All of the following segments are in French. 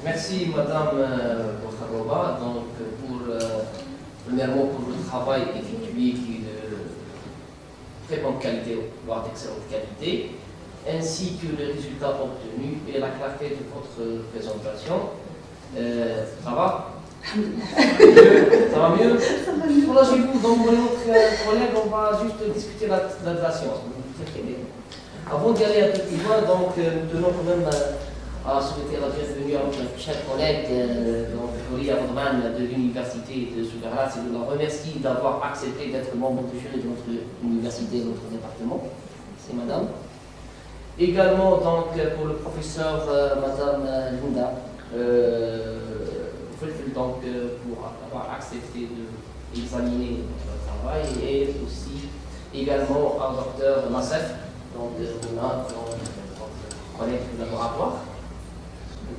Merci Madame Bokharova premièrement pour le travail effectué qui est de très bonne qualité, voire d'excellente qualité, ainsi que les résultats obtenus et la clarté de votre présentation. Ça va? Ça va mieux? Voilà, chez vous, donc pour notre collègue, on va juste discuter de la science. Avant d'y aller un peu plus loin, donc nous tenons quand même à souhaiter la bienvenue à notre cher collègue, Ria Rodman de l'Université de Sougaras, et nous la remercie d'avoir accepté d'être membre du jury de notre université, de notre département. C'est Madame. Également donc pour le professeur Madame Linda, donc pour avoir accepté d'examiner notre travail, et aussi également au docteur Nassef, donc notre collègue du laboratoire,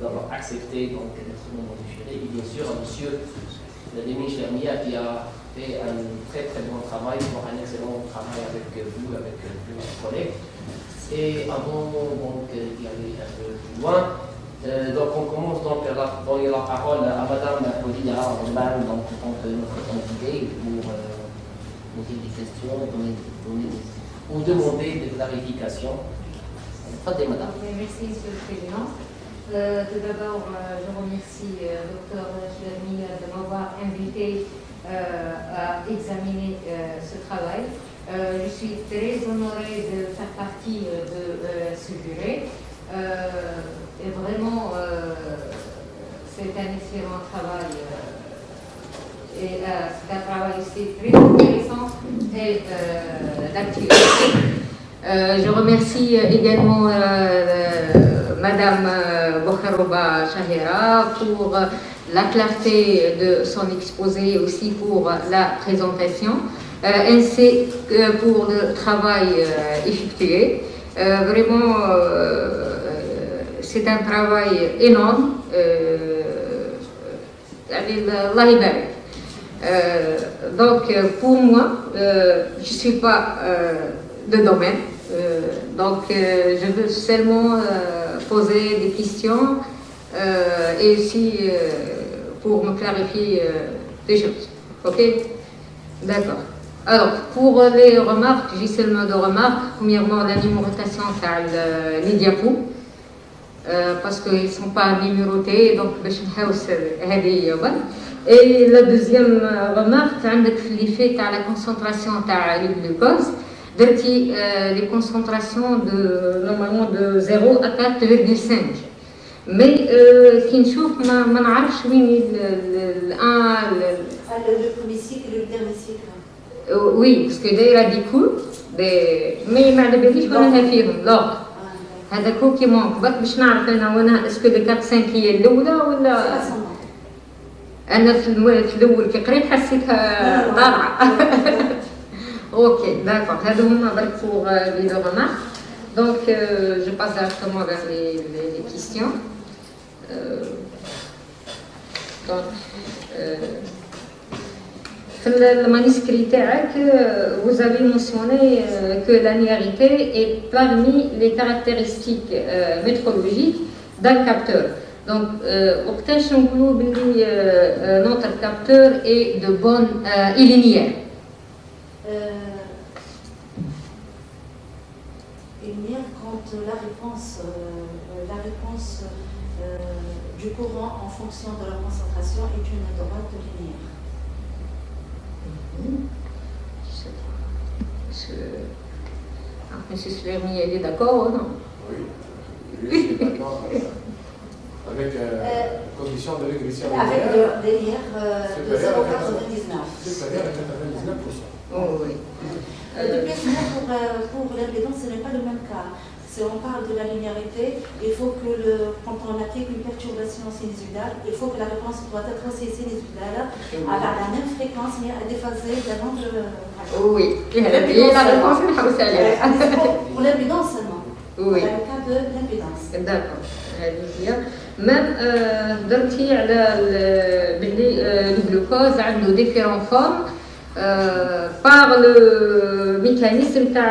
d'avoir accepté donc d'être membre du jury, et bien sûr à monsieur Demi Chermia qui a fait un très très bon travail, pour un excellent travail avec vous, avec vos collègues. Et avant d'y aller un peu plus loin, donc on commence donc à donner la parole à Madame Ria Rodman, donc notre invitée, pour poser des questions, ou demander des clarifications. Madame. Merci Monsieur le Président. Tout d'abord, je remercie Dr Chermia de m'avoir invité à examiner ce travail. Je suis très honorée de faire partie de ce jury. Et vraiment, c'est un excellent travail. Et c'est un travail aussi très intéressant et d'actualité. Je remercie également Madame Bokharova Shahira pour la clarté de son exposé, aussi pour la présentation, ainsi que pour le travail effectué. Vraiment, c'est un travail énorme. Donc, pour moi, je ne suis pas de domaine. Donc, je veux seulement poser des questions et aussi pour me clarifier des choses. Ok? D'accord. Alors, pour les remarques, j'ai seulement deux remarques. Premièrement, la numérotation des diapos, parce qu'ils ne sont pas numérotés, donc et la deuxième remarque, l'effet à la concentration du glucose. Les concentrations normalement de 0 à 4,5. Mais qui ne chauffe, ما نعرفش وين le premier cycle et le dernier cycle. Oui, parce que دايره دي كو mais ما على باليش وينها فيهم لوط. هذا كو كي مونك باش نعرف انا وانا اسكو دو 4 5 هي الاولى ولا انا في الاول كي قريت حسيتها ضارعه. Ok, d'accord. Pour les deux remarques. Donc, je passe directement vers les questions. Donc, dans le manuscrit, vous avez mentionné que la linéarité est parmi les caractéristiques métrologiques d'un capteur. Donc, notre capteur est de bonne et linéaire. Quand la réponse du courant en fonction de la concentration est une droite linéaire. Monsieur Chermia, il est d'accord ou non? Oui, je suis d'accord avec la condition de régression avec des linéaires de 0,99. C'est-à-dire à 99%. Oh, oui. De plus, pour l'impédance, ce n'est pas le même cas. Si on parle de la linéarité, il faut que quand on applique une perturbation sinusodale, il faut que la réponse doit être aussi sinusodale, avec la même fréquence, mais déphasée d'un angle. Oui, la réponse est pour l'impédance seulement. Oui. Dans le cas de l'impédance. D'accord. Même درتي على le glucose عنده différentes formes par le mécanisme de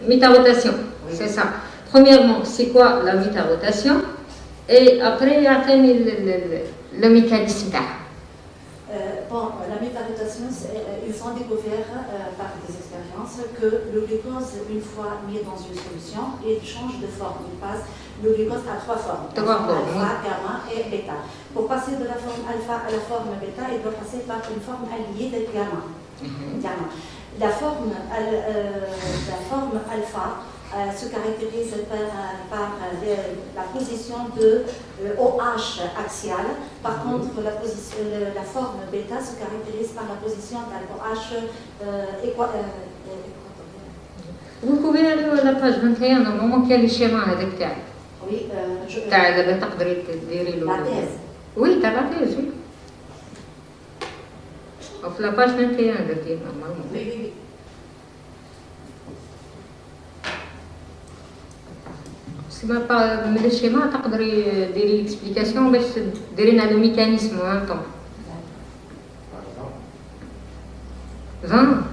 métarotation. C'est ça. Premièrement, c'est quoi la métarotation? Et après, يعطيني le mécanisme تاعها. Bon, la métarotation, ils ont découvert par des expériences que le glucose, une fois mis dans une solution, il change de forme. Il passe, le glucose a trois formes, alpha, gamma et bêta. Pour passer de la forme alpha à la forme bêta, il doit passer par une forme alliée de gamma. La forme alpha se caractérise par la position de OH axiale. Par contre, la forme bêta se caractérise par la position d'OH équatoriale. Vous pouvez aller à la page 21, normalement qu'il y a le schéma avec تاعك. Oui, تاع دابا تقدري ديري له. La thèse. Oui, تاع la thèse, oui. في la page 21 درتيه normalement. Oui, oui, oui. من الشيما تقدري ديري ليكسبليكاسيون باش ديري لنا لو ميكانيزم ان طون. 20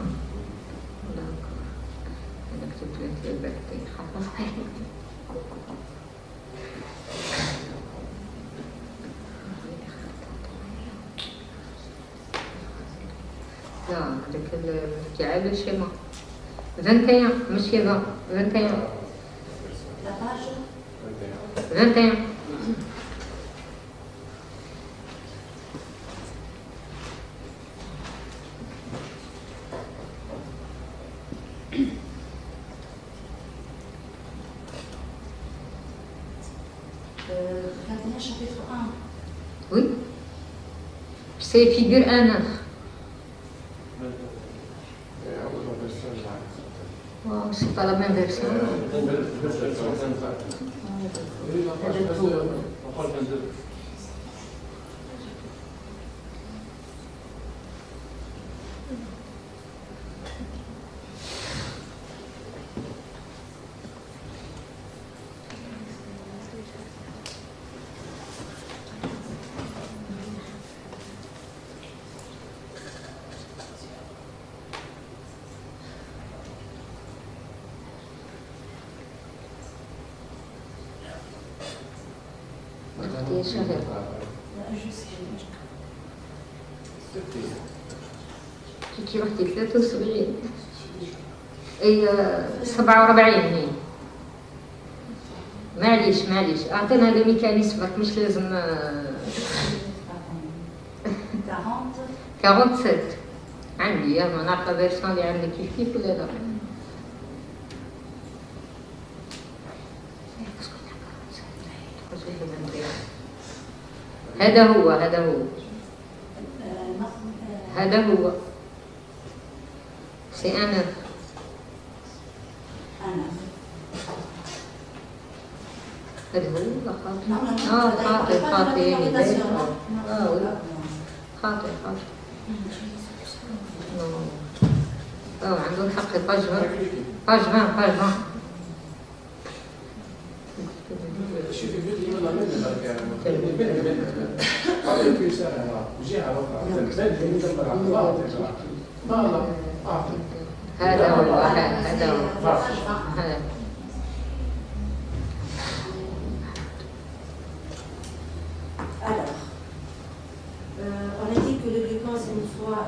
لا هذاك الكعاب الشيما 21 ماشي 20 21 La page 21 21 chapitre 1. Oui. C'est figure 1-9. Oh, c'est pas la même version. كي وحدي 73 اي 47 هي معليش اعطينا لي ميكانيزم مش لازم 47 عندي ما نعرف فيرسون اللي عندك كيف ولا لا. هذا هو سي انا هذا هو خاطئ عنده الحق باج 20 هذا هو Alors, on a dit que le glucose, une fois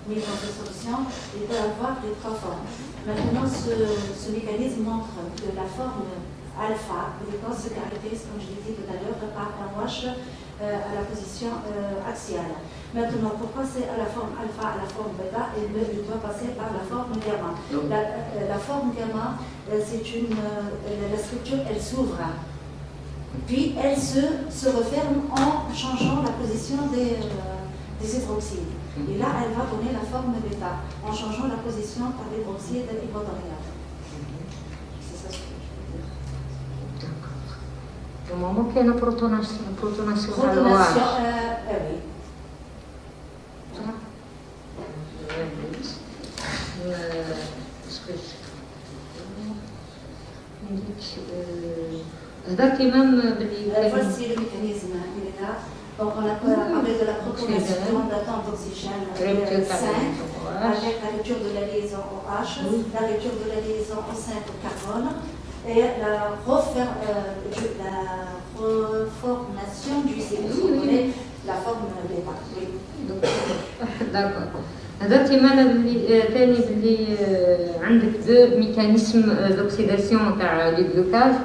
mis dans cette solution, il peut avoir les trois formes. Maintenant, ce mécanisme montre que la forme alpha, le glucose se caractérise, comme je l'ai dit tout à l'heure, par un wash à la position axiale. Maintenant, pour passer à la forme alpha, à la forme bêta, il doit passer par la forme gamma. La forme gamma, c'est la structure, elle s'ouvre. Puis elle se referme en changeant la position des hydroxydes. Et là, elle va donner la forme bêta en changeant la position par l'hydroxyde équatorial. C'est ça ce que je veux dire. D'accord. Au moment qu'il y a une protonation à l'OH. Oui. هذاك إمام voici le mécanisme, il est là. Donc on a parlé de la protonation d'attente d'oxygène 5 avec la rupture de la liaison OH, la rupture de la liaison O5 au carbone, et la reformation du CEI, la forme d'État. Oui. داكور هضرتي معنا بلي ثاني بلي عندك دو ميكانيزم دوكسيداسيون تاع لي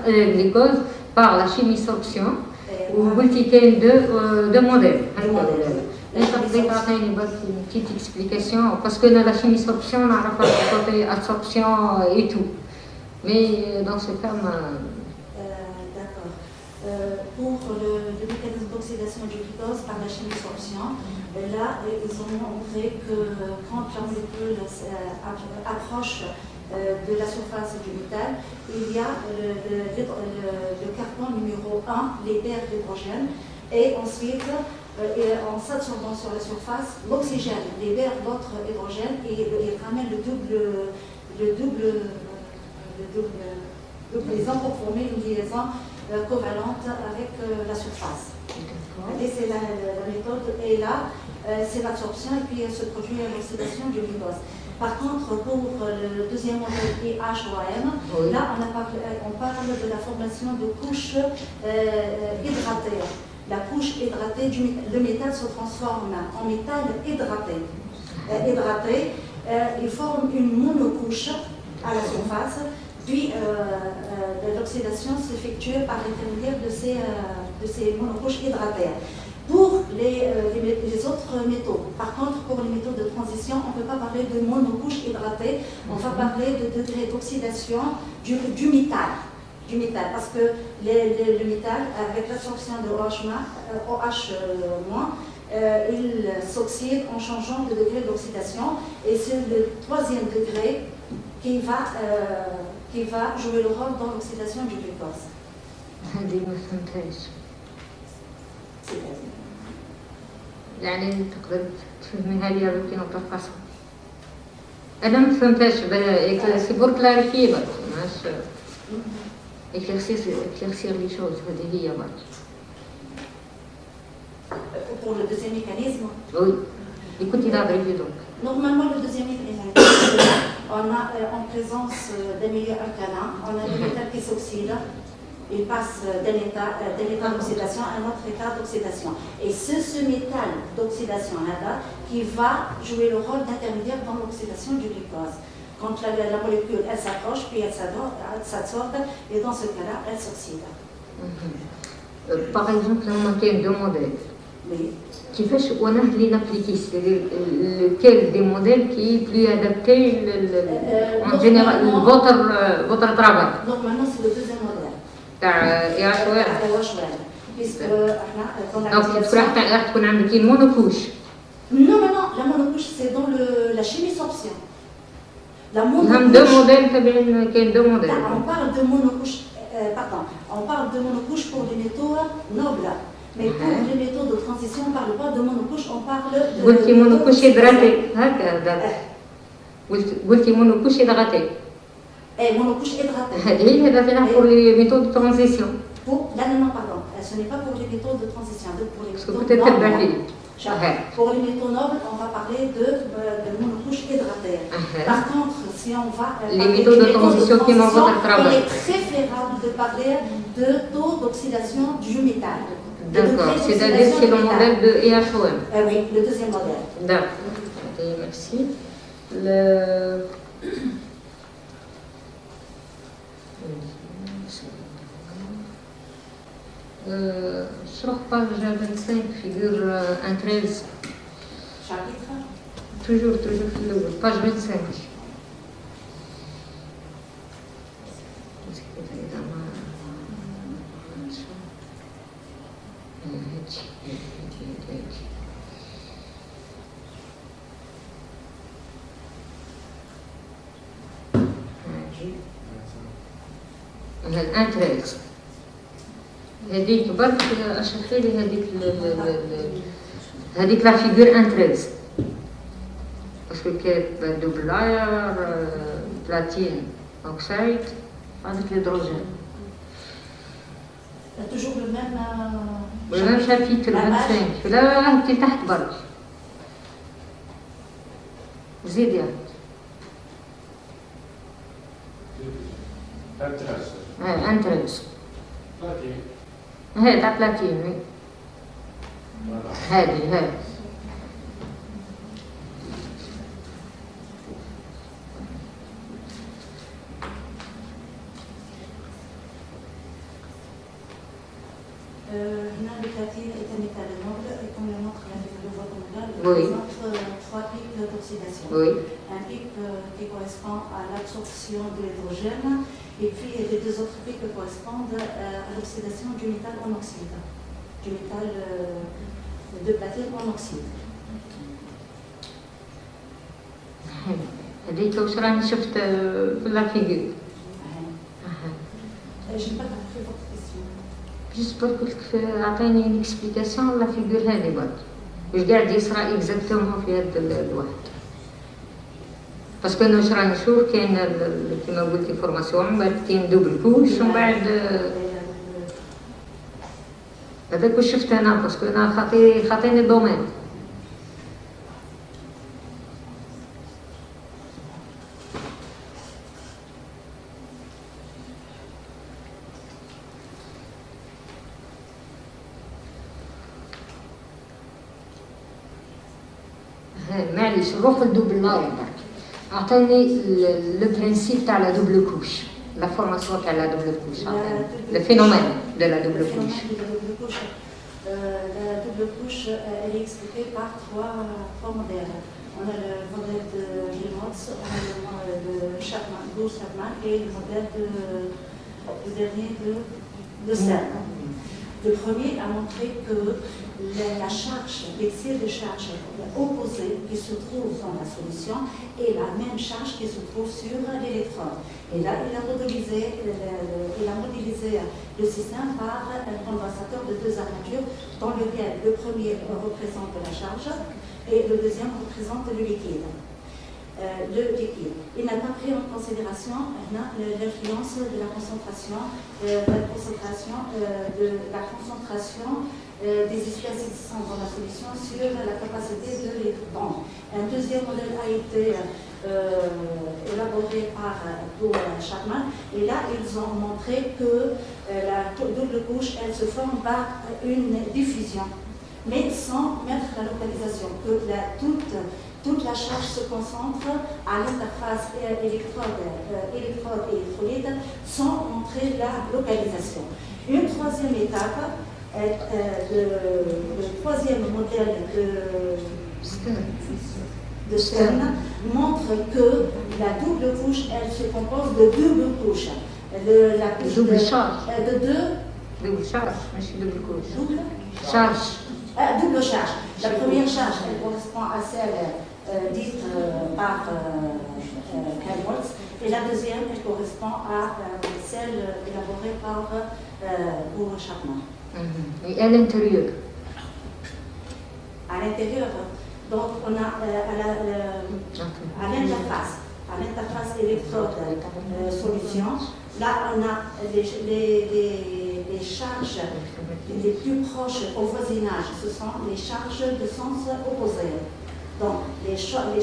غلوكوز باغ لا شيمي سوربسيون وقلتي كاين دو موديل تقدري تعطيني برك بتيت اكسبليكاسيون باسكو انا لا شيمي سوربسيون نعرفها كوتي ابسوربسيون اي تو مي دون سو كا D'accord. Pour le mécanisme d'oxydation du glucose par la chimie sorption, là, ils ont montré que quand la molécule approche de la surface du métal, il y a le carbone numéro 1, les paires d'hydrogène, et ensuite, en s'absorbant sur la surface, l'oxygène libère l'autre hydrogène et il ramène le double liaison pour former une liaison covalente avec la surface. Et c'est la méthode, et là, c'est l'absorption et puis se produit l'oxydation du glucose. Par contre, pour le deuxième modèle IHOM, là, on parle de la formation de couches hydratées. La couche hydratée, le métal se transforme en métal hydraté. Il forme une monocouche à la surface. Puis l'oxydation s'effectue par l'intermédiaire de ces monocouches hydratées. Pour les autres métaux, par contre, pour les métaux de transition, on ne peut pas parler de monocouche hydratée, on va parler de degré d'oxydation du métal. Parce que le métal, avec l'absorption de OH-, il s'oxyde en changeant de degré d'oxydation. Et c'est le troisième degré qui va jouer le rôle dans l'oxydation du glucose. هذه ما فهمتهاش يعني تقدر تفهميها لي بكي نطرقصها انا ما فهمتهاش سي بور كلاريفي برك ماش éclaircir les choses هذه هي برك Pour le deuxième mécanisme. Oui. Écoutez la revue donc. Normalement, le deuxième mécanisme, on a en présence d'un milieu alcalin, on a des métals qui s'oxydent, ils passent d'un état d'oxydation à un autre état d'oxydation. Et c'est ce métal d'oxydation là qui va jouer le rôle d'intermédiaire dans l'oxydation du glucose. Quand la molécule, elle s'approche, puis elle s'absorbe, et dans ce cas-là, elle s'oxyde. Par exemple, on a deux modèles. Oui. كيفاش وانا اللي نابليكي lequel des modèles qui est plus adapté en général votre travail. Normalement c'est le deuxième modèle. تاع IHOM. Puisque دونك راح تكون عندك المونوكوش. Non, la monocouche c'est dans la chimie sorption. La monocouche. deux modèles تبعين كاين deux modèles. On parle de monocouche on parle de monocouche pour les métaux nobles. Mais pour les métaux de transition, on ne parle pas de monocouche, on parle de... قلتي monocouche hydratée. هكذا. قلتي monocouche hydratée. monocouche hydratée. هذه فيها pour les métaux de transition. Non, pardon. Ce n'est pas pour les métaux de transition. Pour les métaux nobles. Pour les métaux nobles, on va parler de monocouche hydratée. Par contre, si on va... les métaux de transition qui m'ont votre travail. Il est préférable de parler de taux d'oxydation du métal. D'accord, c'est-à-dire c'est le modèle de IHOM. Oui, le deuxième modèle. D'accord, merci. شرح page 25 figure 1.13. Chapitre Toujours في الأول page 25. الآن 13 هذيك برك اشرحي لي هذيك لا فيغور 13 باسكو كاين دوبل لاير بلاتين اوكسايد هذيك الهيدروجين toujours le même chapitre 25 لا انت تحت برك زيد يعني 13 انترنس بلاتين. هي تاع بلاتين وي هذه هنا le platine est un métal noble et comme le montre la vidéo mondiale, il Oui. présente 3 pics d'oxydation. Oui. Un pic qui correspond à l'absorption de l'hydrogène et puis les deux autres pics correspondent à l'oxydation du métal en oxyde, du métal de platine en oxyde. هذيك واش راني شفت في لا فيغور Je n'ai pas compris votre question. جست قلت لك عطيني اون اكسبليكاسيون لا فيغور هذه برك واش قاعد يصرى اكزاكتومون في هذا الواحد باسكو انا واش راني نشوف كاين كيما قلتي فورماسيون من بعد كاين دوبل كوش ومن بعد هذاك واش شفت انا باسكو انا خاطيني الدومين معليش نروح للدوبل لاين برك عطيني لو برينسيپ تاع لا دوبل كوش لا فورماسيون تاع لا دوبل كوش لو فينومين دو لا دوبل كوش La double couche, elle est expliquée par 3 modèles. On a le modèle de Helmholtz, on a le modèle de Chapman, et le modèle du dernier de Stern. Le premier a montré que la charge, l'excès de charge opposée qui se trouve dans la solution est la même charge qui se trouve sur l'électrode. Et là, il a modélisé le système par un condensateur de 2 armatures, dans lequel le premier représente la charge et le deuxième représente le liquide. Il n'a pas pris en considération l'influence de la concentration, des espèces existantes dans la solution sur la capacité de l'électron. Un deuxième modèle a été élaboré par Chapman et là ils ont montré que la double couche elle se forme par une diffusion mais sans mettre la localisation, que toute la charge se concentre à l'interface électrode et électrolyte sans montrer la localisation. Une troisième étape, le troisième modèle de Stern montre que la double couche, elle se compose de double couches. double charge. De deux. Double charge, ماشي double couche. Double charge. Double charge. La première charge, elle correspond à celle dite par Helmholtz, et la deuxième, elle correspond à celle élaborée par Chapman. Et à l'intérieur. À l'intérieur, donc on a à l'interface électrode-solution, là on a les charges les plus proches au voisinage, ce sont les charges de sens opposé. Donc les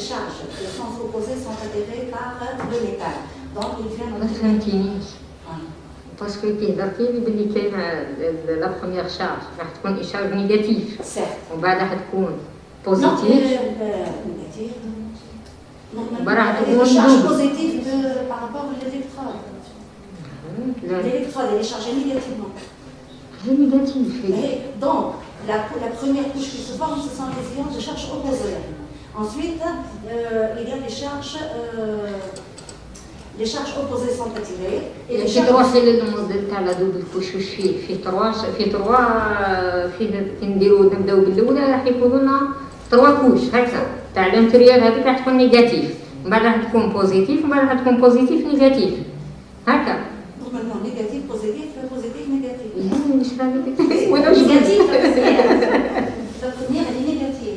charges de sens opposé sont attirées par le métal. Donc ils viennent parce que كيهضرتي لي بلي كاين لا بروميير شارج راح تكون شارج نيجاتيف ومن بعد راح تكون بوزيتيف négatif. راح charge تكون positive par rapport à l'électrode. L'électrode elle est chargée négativement. négatif. Et donc la première couche qui se forme, ce sont les ions de charge opposée. Ensuite, il y a les charges opposées sont attirées et les charges... تروح للموديل تاع لا دوبل كوش واش فيه تروا نبداو بالاولى راح يكونوا لنا 3 كوش هكا تاع الانتيريور هذيك راح تكون نيجاتيف من بعد راح تكون بوزيتيف من بعد راح تكون بوزيتيف نيجاتيف هكا normalement négatif positif positif négatif. مش فاهمه وانا واش négatif la première elle est négative.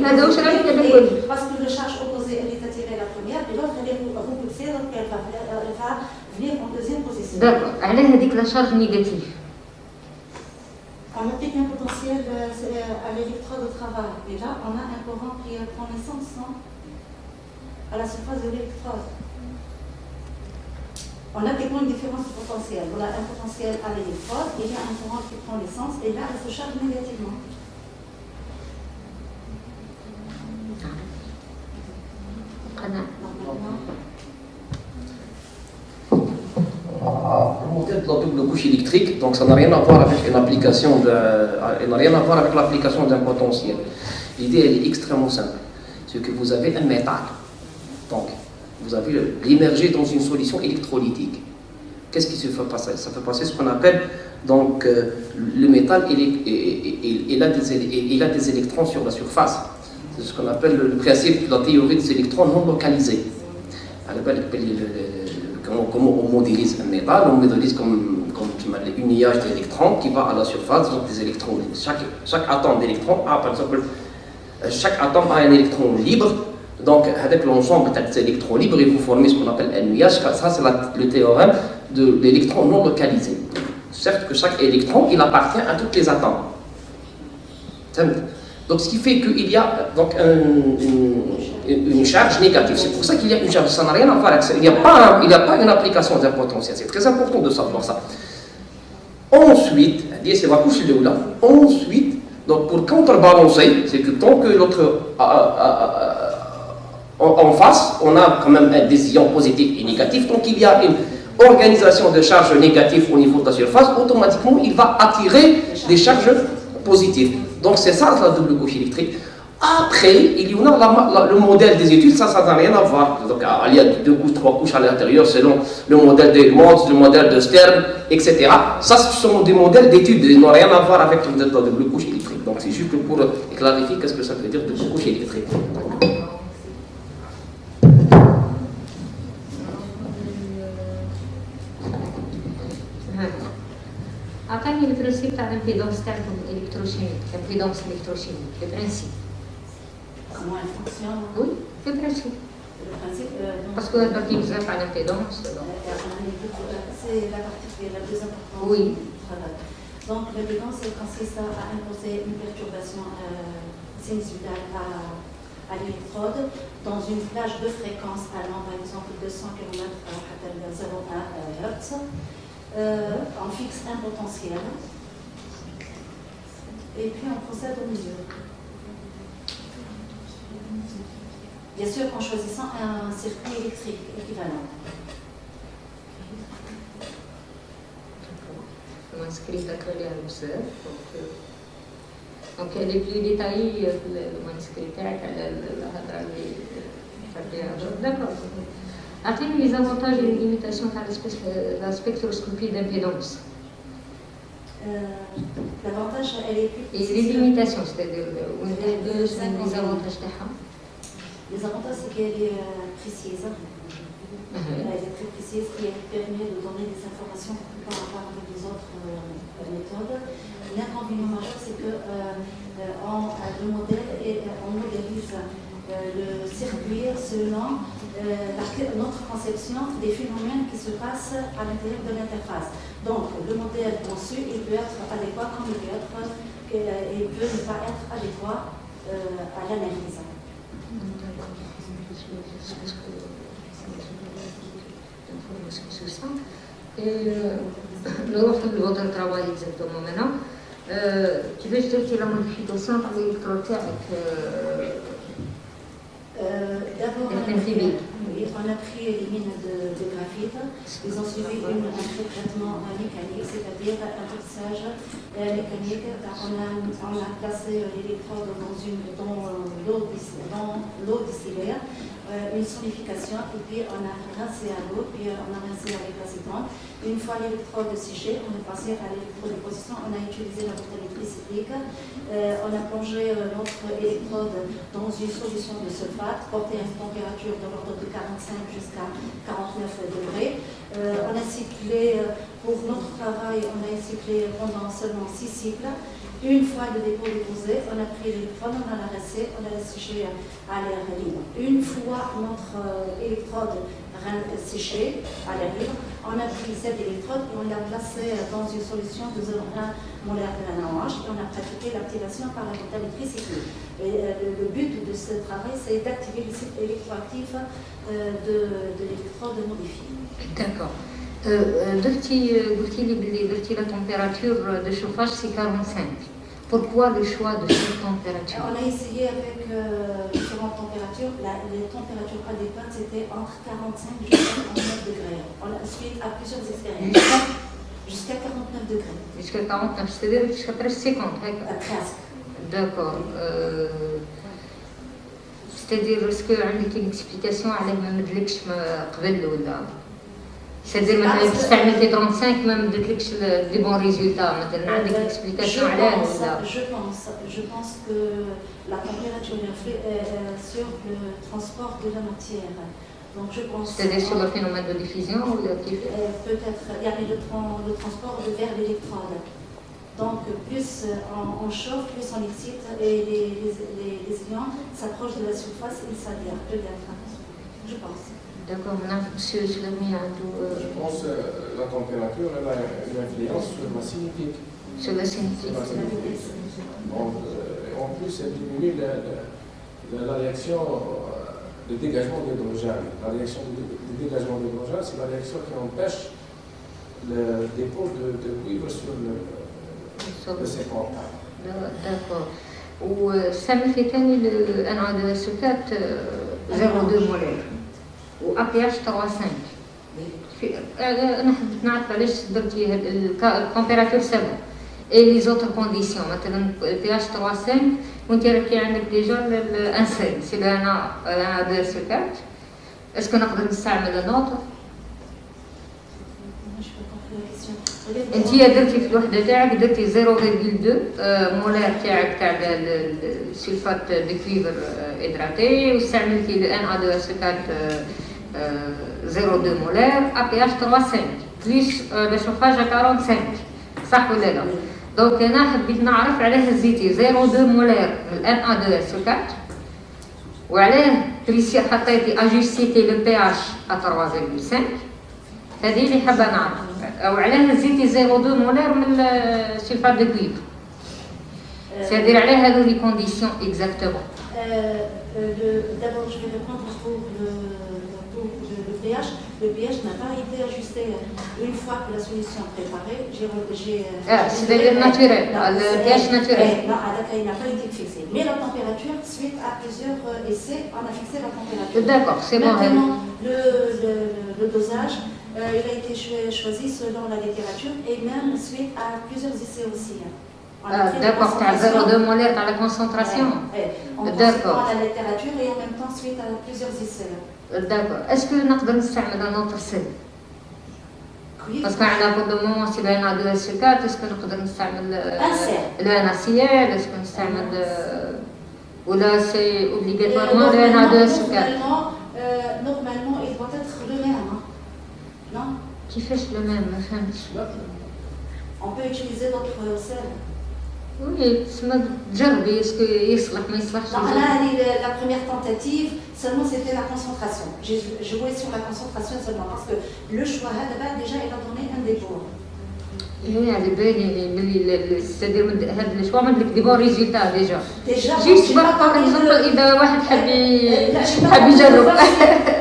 هذا واش راني كنقول parce que la charge opposée elle est attirée la première et l'autre elle est repoussée donc elle va venir en deuxième position. داكور على هذيك لا شارج نيجاتيف. On applique un potentiel à l'électrode de travail. Et là, on a un courant qui prend naissance à la surface de l'électrode. en appliquant une différence de potentiel. Voilà un potentiel à l'électrode, il y a un courant qui prend l'essence et là, elle se charge négativement. Le modèle de la double couche électrique, donc ça n'a rien à voir avec une application n'a rien à voir avec l'application d'un potentiel. L'idée elle est extrêmement simple. C'est que vous avez un métal. Donc, vous avez l'émergé dans une solution électrolytique. Qu'est-ce qui se fait passer? Ça fait passer ce qu'on appelle donc le métal, il a des électrons sur la surface. C'est ce qu'on appelle le principe de la théorie des électrons non localisés. Comment on modélise un métal? On modélise comme un nuage d'électrons qui va à la surface, donc des électrons. Chaque atome d'électrons a, par exemple, chaque atome a un électron libre. Donc, avec l'ensemble des électrons libres, il vous formez ce qu'on appelle un nuage. Ça, c'est le théorème de l'électron non localisé. Certes que chaque électron, il appartient à tous les atomes. Donc, ce qui fait qu'il y a donc, une charge négative. C'est pour ça qu'il y a une charge. Ça n'a rien à voir avec ça. Il n'y a pas une application d'un potentiel. C'est très important de savoir ça. Ensuite, c'est la couche de là. Ensuite, donc pour contrebalancer, c'est que tant que l'autre en face, on a quand même des ions positifs et négatifs. Donc il y a une organisation de charges négatives au niveau de la surface. Automatiquement, il va attirer des charges positives. Donc c'est ça la double couche électrique. Après, il y en a le modèle des études, ça n'a rien à voir. Donc il y a 2 couches, 3 couches à l'intérieur selon le modèle de Mons, le modèle de Stern, etc. Ça, ce sont des modèles d'études, ils n'ont rien à voir avec le modèle de la double couche électrique. Donc c'est juste pour clarifier qu'est-ce que ça veut dire double couche électrique. أعطاني البرنسيب تاع الامبيدونس تاعكم الكتروشيميك، الامبيدونس الكتروشيميك، البرنسيب. Comment elle fonctionne? Oui, le principe. Le principe. Parce qu'on a parlé بزاف على الامبيدونس. C'est la partie qui est la plus importante Oui. du travail. Donc l'impédance consiste à imposer une perturbation sinusoïdale à l'électrode dans une plage de fréquence allant par exemple 200 km à 0,1 Hz. On fixe un potentiel et puis on procède aux mesures. Bien sûr en choisissant un circuit électrique équivalent. On inscrit d'accord à l'observe. Donc elle est plus détaillée, le manuscrit d'accord. Atteignez les avantages et les limitations de la spectroscopie d'impédance. L'avantage, elle est plus précise. Et les limitations, c'est-à-dire les avantages d'Aha. Les avantages, c'est qu'elle est précise. Elle est très précise et elle permet de donner des informations qu'on ne peut pas avoir avec les autres méthodes. L'inconvénient majeur, c'est que le modèle, on modélise le circuit selon notre conception des phénomènes qui se passent à l'intérieur de l'interface. Donc, le modèle conçu, il peut être adéquat comme il peut ne pas être adéquat à l'analyse. Et le votre travail exactement maintenant. Tu veux dire la modification par l'électrode avec d'abord, on a pris les mines de graphite. Ils ont suivi un traitement mécanique, c'est-à-dire un tissage mécanique. On a placé l'électrode dans l'eau distillée, une solidification, et puis on a rincé à l'eau, puis on a rincé avec l'acétone. Une fois l'électrode séchée, on est passé à l'électrodéposition, on a utilisé la bouteille cyclique, on a plongé notre électrode dans une solution de sulfate, portée à une température de l'ordre de 45 jusqu'à 49 degrés. On a cyclé, pour notre travail, on a cyclé pendant seulement 6 cycles. Une fois le dépôt déposé, on a pris l'électrode, on l'a rincé, on l'a séché à l'air libre. Une fois notre électrode séchée à l'air libre, on a pris cette électrode et on l'a placée dans une solution de 0,1 molaire de NaOH et on a pratiqué l'activation par la bouteille tricyklique. Le but de ce travail, c'est d'activer le site électroactif de l'électrode modifiée. D'accord. قلتي لي باللي درتي la température de chauffage c'est 45. Pourquoi le choix de cette température? On a essayé avec différentes températures. Les températures adéquates, c'était entre 45 jusqu'à 49 degrés. On a suivi à plusieurs expériences. Jusqu'à 49 degrés. Jusqu'à 49, c'est-à-dire jusqu'à presque 50, presque. D'accord. C'est-à-dire, est-ce que عندك une explication على ما مدلكش قبل ولا؟ C'est-à-dire مثلا استعملتي 35 ما مدلكش دي بون ريزولتا مثلا عندك explication علاه ولا؟ Je pense que la température influe sur le transport de la matière. Donc je pense. C'est-à-dire sur le phénomène de diffusion ou peut-être il y avait le transport vers l'électrode. Donc plus on chauffe, plus on excite et les ions s'approchent de la surface et s'adhèrent peut-être. Je pense. D'accord, maintenant monsieur Slami a Je pense que la température elle a une influence sur la cinétique. Sur la cinétique. Donc, en plus, elle diminue la réaction de dégagement d'hydrogène. La réaction de dégagement d'hydrogène, c'est la réaction qui empêche le dépôt de cuivre sur le séquence. D'accord. وسامي ثاني الانعاد سكات 0.2 مولر وابياش 3.5 انا حبيت نعرف علاش درتي التمبيراتور 7 اي لي زوتر كونديسيون مثلا بياش 3.5 وانت راكي عندك ديجا الانسيد سي الانعاد سكات اسكو نقدر نستعمل نوتر انت درتي في الوحده تاعك درتي 0.2 مولار تاعك تاع السلفات دو كويفر هيدراتي واستعملتي الان ا 2 0.2 مولار ابي اش 3.5 بليس لو شوفاج 45 صح ولا لا؟ دونك انا حبيت نعرف علاه هزيتي 0.2 مولار الان ا 2 وعلاه تريسي حطيتي اجيستيتي لو بي اش ا 3.5 هذه اللي حابه نعرف او علاه زيتي 0.2 مولار من السلفات دو كويفر c'est-à-dire علاه هذو لي كونديسيون اكزاكتومون. D'abord je vais répondre pour le pH. Le pH n'a pas été ajusté une fois que la solution est préparée. C'est-à-dire naturel, le pH naturel. Non, il n'a pas été fixé. Mais la température, suite à plusieurs essais, on a fixé la température. D'accord, c'est bon. Maintenant, le dosage, il a été choisi selon la littérature et même suite à plusieurs essais aussi. D'accord, tu as 0.2 molaire dans la concentration. On considère la littérature et en même temps suite à plusieurs essais. D'accord. Est-ce que nous pouvons utiliser un autre sel? Parce qu'on a pour le moment, si on a 2 SO4, est-ce que nous pouvons utiliser le NaCl? Est-ce que nous utilisons ou là c'est obligatoirement le Na2SO4? Normalement, il doit être le même. Non? Qui fait le même? On peut utiliser d'autres sels. Oui, c'est جربي est-ce que يصلح ما يصلحش. La première tentative, seulement c'était la concentration. J'ai joué sur la concentration seulement parce que le choix là déjà il a donné un dépôt. Oui, على بالي c'est-à-dire هذا الشوا ما دي بون ريزولتا ديجا. Juste par exemple إذا واحد حاب يجرب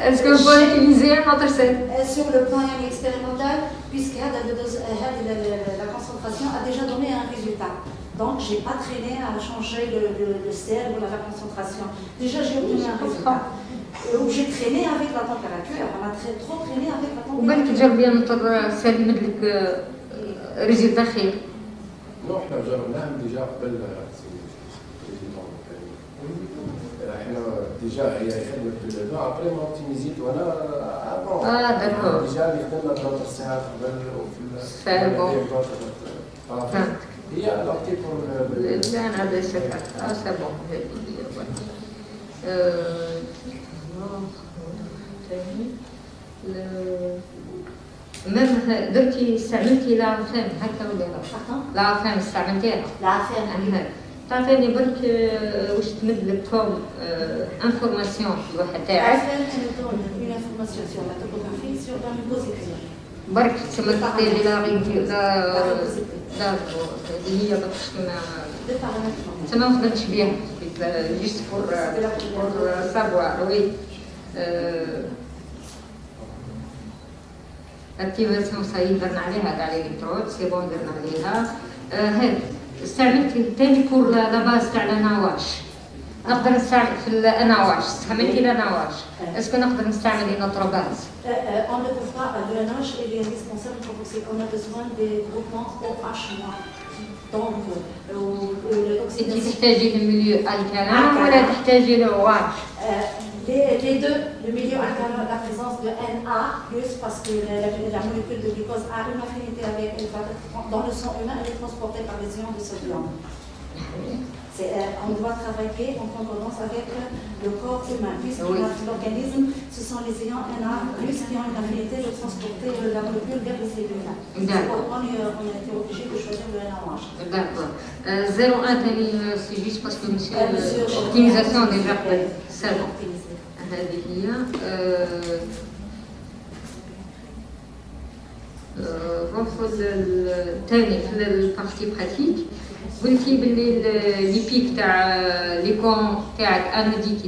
est-ce que vous pouvez utiliser un autre sel? Sur le plan expérimental, puisque la concentration a déjà donné un résultat. Donc, je n'ai pas traîné à changer le sel ou la concentration. Déjà, j'ai obtenu un résultat. Ou j'ai traîné avec la température. On a trop traîné avec la température. وبالك تجربي نطر سل يمدلك ريزلتا خير. نو احنا جربناهم ديجا قبل احنا ديجا هي خدمت بالبا ابري ما اوبتيميزيت وانا افون داكور ديجا اللي خدمنا 3 ساعات قبل وفي هي ادابتي بور لا انا هذا سكر سي بون ميم درتي استعملتي لا فهم هكا ولا لا فهم استعملتيها لا فهم تعطيني برك واش تمدلك كوم انفورماسيون في الواحد تاعك برك تسمى تعطيني لا اللي هي باش تما ما خدمتش بيها جيست بور سافوار وي اكتيفاسيون صاي درنا عليها كاع لي الكترود سي بون درنا عليها. هاد استعملت تاني بور لا باز تاع النواش. نقدر نستعمل في النواش، استعملتي النواش، اسكو نقدر نستعمل نوتر باز؟ On ne peut pas, le NaOH il est indispensable pour on a besoin des groupements OH-. Donc, انت تحتاجي للميليو الكالين ولا تحتاجي للواش؟ les deux, le milieu alcalin, la présence de Na+, parce que la molécule de glucose a une affinité avec, dans le sang humain, elle est transportée par les ions de sodium. On doit travailler en concordance avec le corps humain, puisque l'organisme, ce sont les ions Na+, qui ont une affinité de transporter la molécule vers les cellules. C'est pourquoi on a été obligé de choisir le NaOH. D'accord. 0,1 c'est juste parce que monsieur l'optimisation déjà faite. C'est bon. هذه هي نروحو الثاني في البارتي براتيك. قلتي بلي لي بيك تاع لي كون تاعك انوديك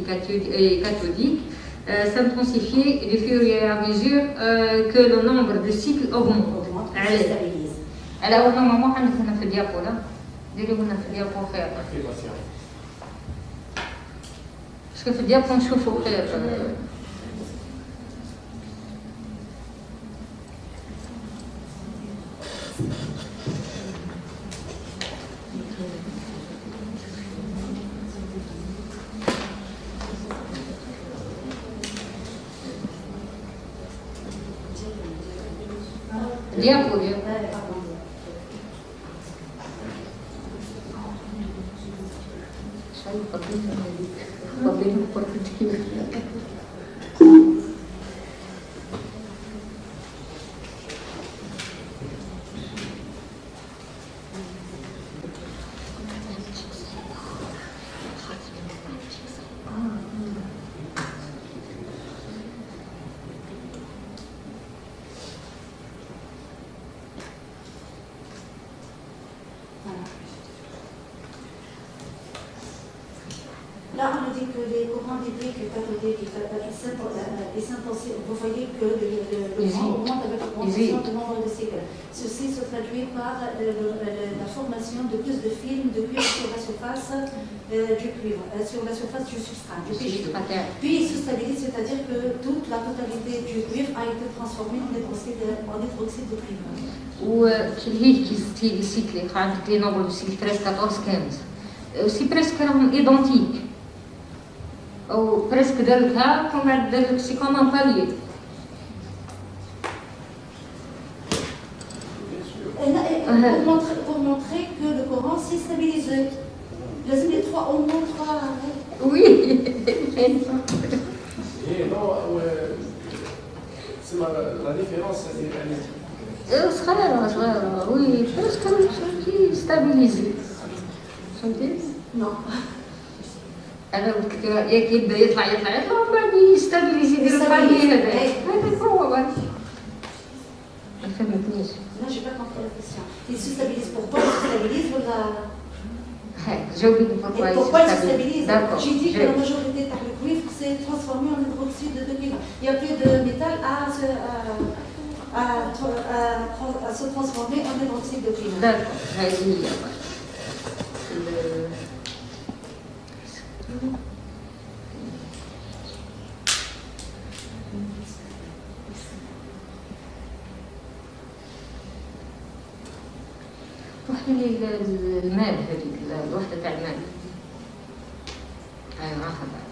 كاثوديك s'intensifie au fur et à mesure que le nombre de cycles augmente. على أول ما عندك هنا في الديابو لا ديري هنا في الديابو خير. باسكو في الديابو نشوفو خير. Diapos. Là, on nous dit que les courants hydriques cathodiques s'intensifient. Vous voyez que le vent augmente avec l'augmentation du nombre de cycles. Ceci se traduit par la formation de plus de films de cuivre sur la surface du cuivre, sur la surface du substrat, du PGE. Puis il se stabilise, c'est-à-dire que toute la totalité du cuivre a été transformée en hydroxyde de cuivre. وفي الهيت كي السيكل عندك لي نومبر دو سيكل 13 14 15 سي بريسك راهم ايدونتيك او بريسك دارلكها كون بعد دارلك سي كوم ان باليي. Pour montrer que le Coran s'est stabilisé. Les trois, au moins trois. Oui. C'est la différence. صغيرة وي بريسك راهي ستابيليزي. فهمتي؟ نو. أنا قلت لك ياك يبدا يطلع ومن بعد يستابيليزي يدير البالي هذا هو بعد. ما فهمتنيش. Non, j'ai pas compris la question. Il se stabilise pourquoi il se stabilise ou la... جاوبي pourquoi il se stabilise. D'accord. J'ai dit que la majorité du cuivre s'est transformée en hydroxyde de cuivre. Il n'y a plus de métal à se transformer en hydroxyde de cuivre. D'accord. هذه هي. روحي المال هذيك الوحدة تاع المال. هاي راها بعد.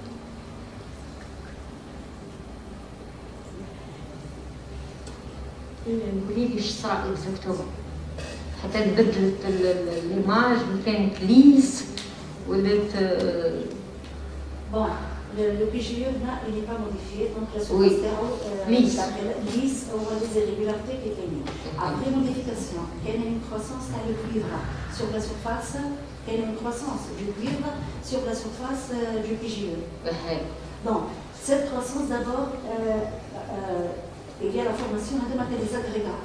قولي لي اش صرا اكزاكتومون حتى تبدلت ليماج كانت ليس ولات. Bon, le PGE là, il n'est pas modifié, donc la surface lisse, on voit des irrégularités qui étaient. Après modification, il y a une croissance à le cuivre sur la surface, il y a une croissance du cuivre sur la surface du PGE. Donc, cette croissance d'abord, il y a la formation des agrégats.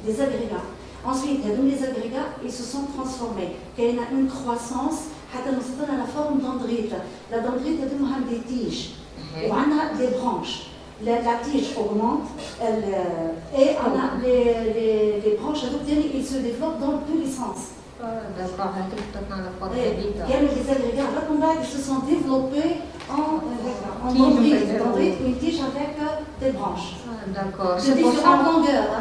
Des agrégats. Ensuite, les agrégats, ils se sont transformés. Il y a une croissance à la forme dendrite. La dendrite, elle a des tiges. On a des branches. la tige augmente, et on a les branches adoptées, ils se développent dans tous les sens. D'accord, maintenant la forme Et habite. il y a des agrégats raccompagnés qui se sont développés en dendrite, une tige avec des branches. D'accord, De c'est pour différentes ça. longueurs.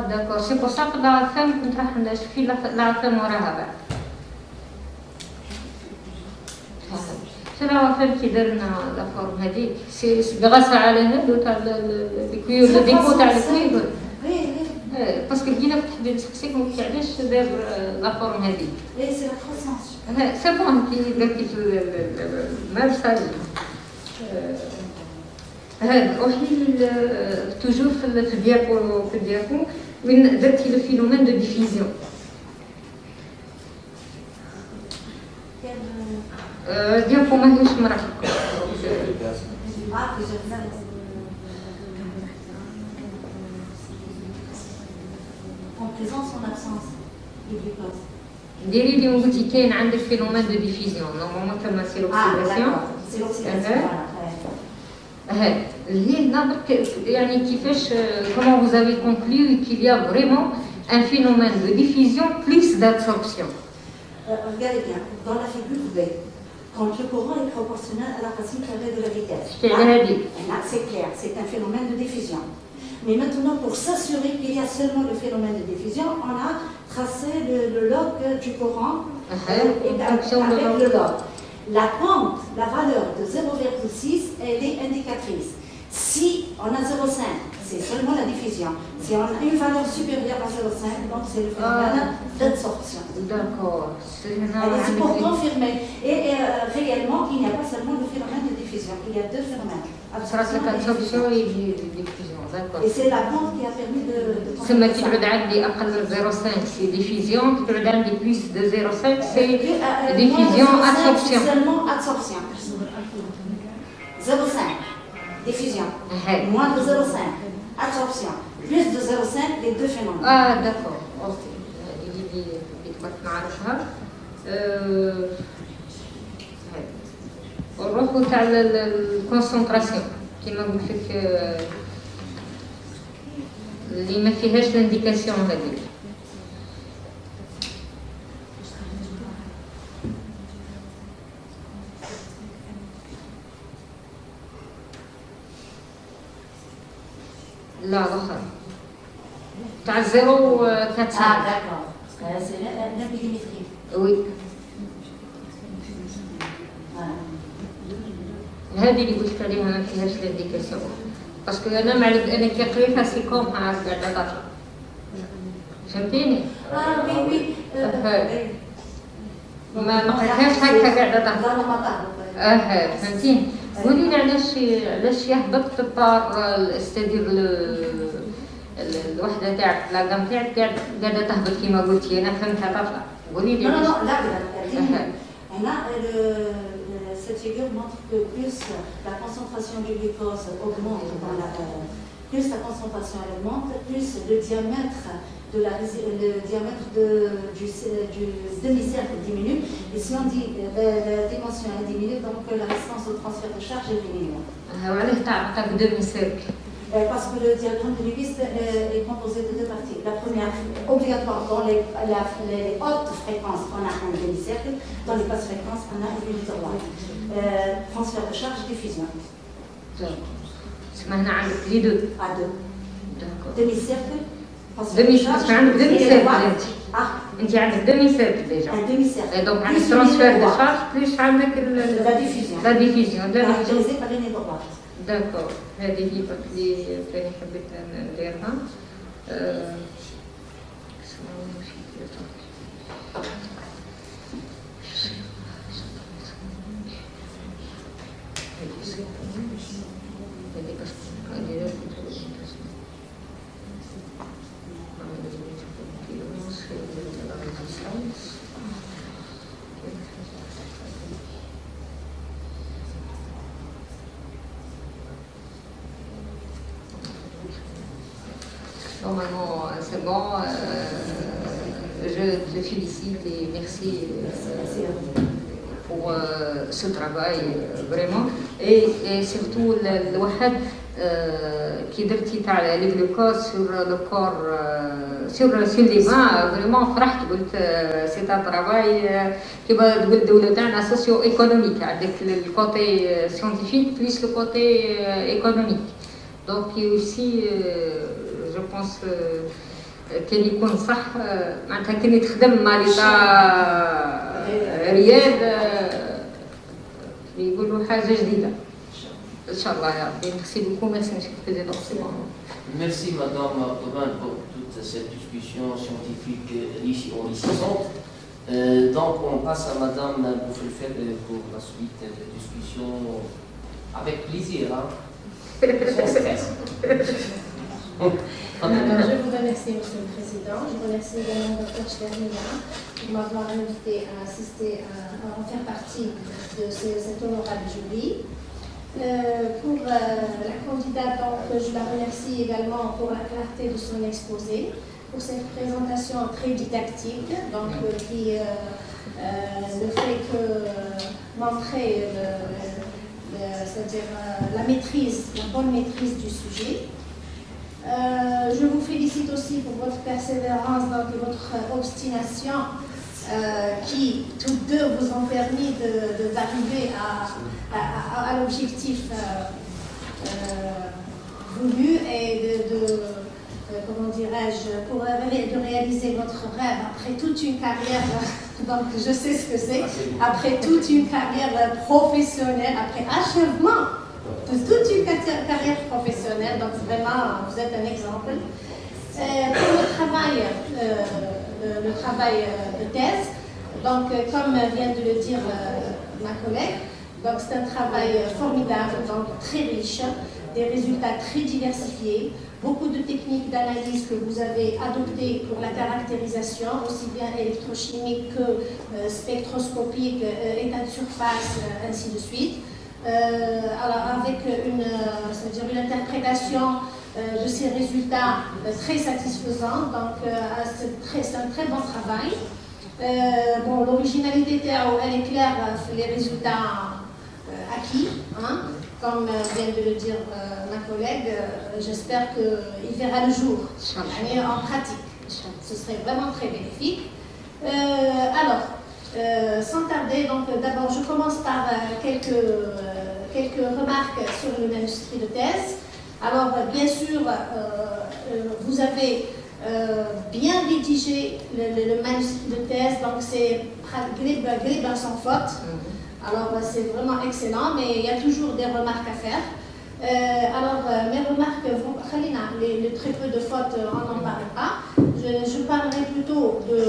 D'accord, c'est pour ça que la femme كنت راح نشوف la femme وراها بعد. شنو فهم كي درنا لا فورم هذيك سي غاسا على هادو تاع الكيور الديكو تاع الكيور Oui, oui. باسكو بدينا تحبي نسقسيك ممكن علاش دار لا فورم هذيك Et c'est la croissance. سي بون كي درتي في المرسل هاد روحي توجور في الديابو من درتي لو فينومين دو ديفيزيون ديابو ماهيش مرحبا Ah, plusieurs années. En présence ou en absence du glucose. ديري لي قلتي كاين عندك فينومين دو ديفيزيون نورمالمون كما سي Ah, لوكسيداسيون d'accord. C'est l'oxydation. Voilà. هاد اللي هنا درك يعني كيفاش comment vous avez conclu qu'il y a vraiment un phénomène de diffusion plus d'absorption. Regardez bien, dans la figure B, quand le courant est proportionnel à la racine carrée de la vitesse. Là, c'est clair, c'est un phénomène de diffusion. Mais maintenant, pour s'assurer qu'il y a seulement le phénomène de diffusion, on a tracé le log du courant avec le log. La pente, la valeur de 0,6, elle est indicatrice. Si on a 0,5, c'est seulement la diffusion. Si on a une valeur supérieure à 0,5, donc c'est le phénomène d'absorption. D'accord. C'est pour confirmer. Et réellement, il n'y a pas seulement le phénomène de diffusion, il y a deux phénomènes. Absorption et diffusion, d'accord. Et c'est la pente qui a permis de ثم تبعد عندي أقل من 0,5 c'est diffusion, تبعد عندي plus de 0,5 c'est diffusion, absorption. Seulement absorption. 0,5, diffusion. Moins de 0,5, absorption. Plus de 0,5, les deux phénomènes. Ah d'accord, ok. اللي كنت نعرفها. نروحو تاع الكونسنتراسيون كيما قلت لك اللي ما فيهاش الانديكاسيون هذيك. لا الاخر تاع 0.4. Ah d'accord. C'est l'impidimétrie. وي هذه اللي قلت عليها ما فيهاش الانديكاسيون باسكو انا انا كي قريتها سي كوم قاعده طاطا فهمتيني. Ah oui, oui. ما قريتهاش هكا قاعده طاطا. Dans le matin. فهمتيني. قولي لي علاش يهبط بار استدير الوحده تاعك لاقام تاعك قاعده تهبط كيما قلتي انا فهمتها طفله. قولي لي Non, علاش. non, là, cette figure montre que plus la concentration du glucose augmente, plus la concentration elle augmente, plus le diamètre du demi-cercle diminue. Et si on dit la dimension elle diminue, donc la résistance au transfert de charge elle diminue. وعلاه تعطيك دمي سيرك. Parce que le diagramme de Lewis est composé de deux parties. La première, obligatoire, dans les hautes fréquences, on a un demi-cercle. Dans les basses fréquences, on a une unité droite. Transfert de charge, diffusion. هنا عندك لي دو. À deux. D'accord. Demi-cercle, Demi-cercle, عندك demi-cercle. Ah, انت عندك demi-cercle déjà. un demi-cercle. Donc عندك Plus transfert unité de droite. charge plus عندك La diffusion. la diffusion. Caractérisée par l'unité droite. داكور هذه هي اللي ثاني حبيت نديرها. Normalement, c'est bon. Je te félicite et merci pour ce travail, vraiment. Et surtout, الواحد qui درتي تاع لي glucose sur le corps sur les mains vraiment فرحت قلت c'est un travail كيما تقول الدولة تاعنا socio économique عندك le côté scientifique plus le côté économique donc aussi je pense كان يكون صح معناتها كان يتخدم مع ليطا رياض يقولوا حاجة جديدة إن شاء الله يا ربي. Merci beaucoup, merci Monsieur le Président. Merci Madame Aubin pour toute cette discussion scientifique riche et enrichissante. Donc on passe à Madame Boufelfeld pour la suite de la discussion avec plaisir. Hein. Sans stress. Je vous remercie, Monsieur le Président. Je remercie également Dr Chlermina pour m'avoir invité à assister, à en faire partie de cet honorable jury. Pour la candidate, donc, je la remercie également pour la clarté de son exposé, pour cette présentation très didactique, donc qui ne fait que montrer c'est-à-dire la maîtrise, la bonne maîtrise du sujet. Je vous félicite aussi pour votre persévérance et votre obstination qui, toutes deux, vous ont permis d'arriver à l'objectif voulu et comment dirais-je, de réaliser votre rêve après toute une carrière, donc je sais ce que c'est, après toute une carrière professionnelle, après achèvement de toute une carrière professionnelle, donc vraiment vous êtes un exemple. Pour le travail de thèse, donc comme vient de le dire ma collègue, donc c'est un travail formidable, donc très riche, des résultats très diversifiés, beaucoup de techniques d'analyse que vous avez adoptées pour la caractérisation, aussi bien électrochimique que spectroscopique, état de surface, ainsi de suite. Alors avec une interprétation de ces résultats très satisfaisants, donc c'est un très bon travail. Bon, l'originalité elle est claire, les résultats acquis, hein, comme vient de le dire ma collègue, j'espère qu'il verra le jour en pratique. Ce serait vraiment très bénéfique. Alors, sans tarder, donc d'abord je commence par quelques remarques sur le manuscrit de thèse. Alors bien sûr, vous avez bien rédigé le manuscrit de thèse, donc c'est Grib sans faute. Alors c'est vraiment excellent, mais il y a toujours des remarques à faire. Alors mes remarques vont, les très peu de fautes, on n'en parle pas. Je parlerai plutôt de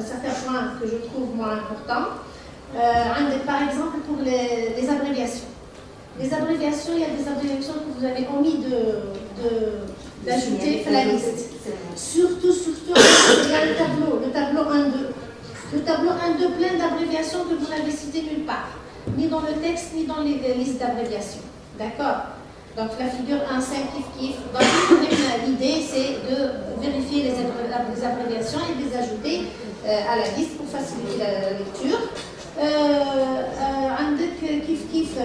certains points que je trouve moins importants. Par exemple pour les abréviations. Les abréviations, il y a des abréviations que vous avez omis d'ajouter à la liste. Surtout, il y a le tableau 1-2. Le tableau 1-2 plein d'abréviations que vous n'avez citées nulle part, ni dans le texte, ni dans les listes d'abréviations. D'accord? Donc la figure 1-5 kif. Donc l'idée c'est de vérifier les abréviations et de les ajouter à la liste pour faciliter la lecture.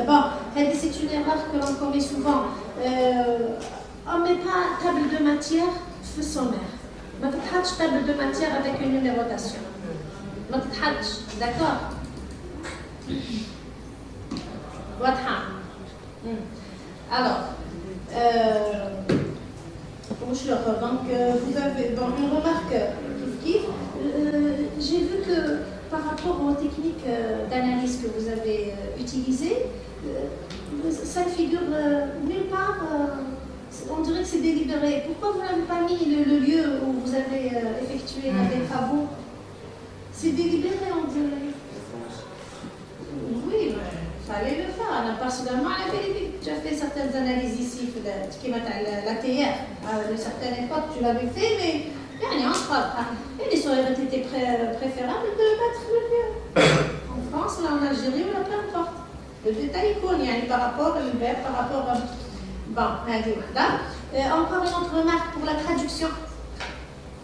Bon, c'est une erreur que l'on commet souvent. On ne met pas table de matière feu sommaire. On ne met pas table de matière avec une numérotation. D'accord? Alors, donc vous avez une remarque j'ai vu que par rapport aux techniques d'analyse que vous avez utilisées, ça ne figure nulle part, on dirait que c'est délibéré. Pourquoi vous n'avez pas mis le lieu où vous avez effectué les travaux? C'est délibéré, on dirait. Oui, il fallait le faire. Personnellement, tu as fait certaines analyses ici, l'ATR. À une certaine époque, tu l'avais fait, mais et les soirées étaient préférables de mettre le lieu. En France, là, en Algérie, ou là, peu importe. Le détail est court, par rapport au verbe, par rapport à... Bon, encore une autre remarque pour la traduction.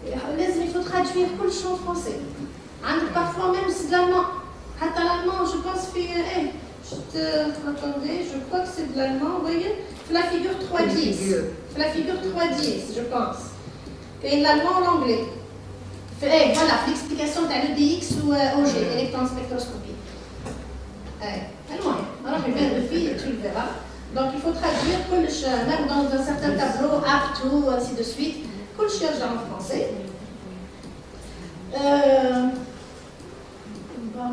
Il faut traduire tout le champ français. Parfois même c'est de l'allemand. L'allemand, je pense que attendez, je crois que c'est de l'allemand, vous voyez. la figure 310. La figure 310, je pense. Et l'allemand ou l'anglais. Voilà, l'explication de l'EDX ou OG, électron-spectroscopie. Alors, je viens de filles, tu le verras. Donc, il faut traduire, même dans un certain tableau, up to, ainsi de suite, qu'on le cherche en français. Bon.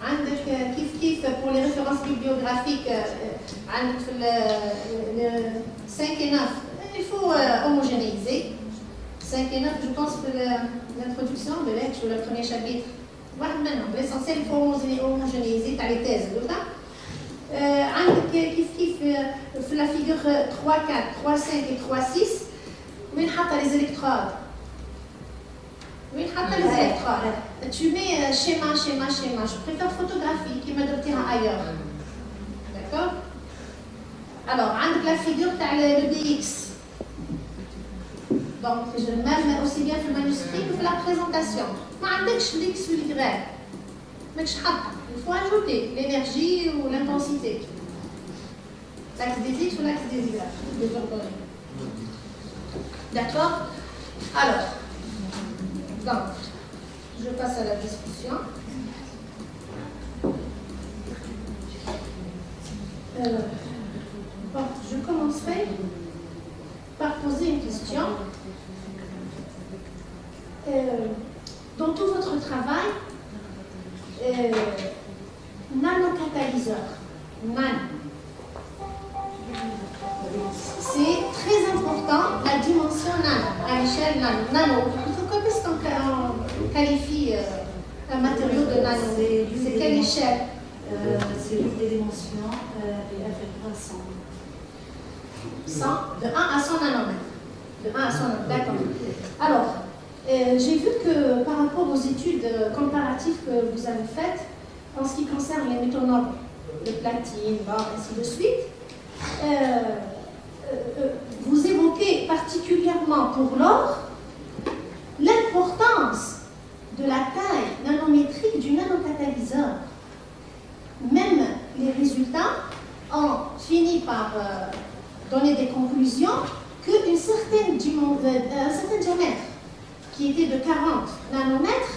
عندك كيف pour les références bibliographiques عندك في le 5 et 9 il faut homogénéiser 5 et 9 je pense que l'introduction de l'ex ou le premier chapitre واحد منهم l'essentiel il faut homogénéiser تاع les thèses عندك كيف في la figure 3 4 3 5 et 3 6 وين حاطه les électrodes وين حاطه les électrodes tu mets schéma je préfère photographie qui me donnera ailleurs d'accord alors عندك la figure تاع le DX donc même aussi bien في manuscrit que في la présentation ما عندكش l'X ou l'Y ماكش حاطه il faut ajouter l'énergie ou l'intensité l'axe des X ou l'axe des Y d'accord alors donc je passe à la discussion. Bon, je commencerai par poser une question. Dans tout votre travail, nanocatalyseur, c'est très important la dimension nano, à l'échelle nano. Qu'est-ce qu'on qualifie un matériau de nano? C'est quelle échelle? C'est l'une des dimensions inférieure à 100. 100, de 1 à 100 nanomètres. De 1 à 100 nanomètres, d'accord. Alors, j'ai vu que par rapport aux études comparatives que vous avez faites, en ce qui concerne les métaux nobles, le platine, ainsi de suite, vous évoquez particulièrement pour l'or l'importance de la taille nanométrique du nanocatalyseur. Même les résultats ont fini par donner des conclusions qu'un certain diamètre qui était de 40 nanomètres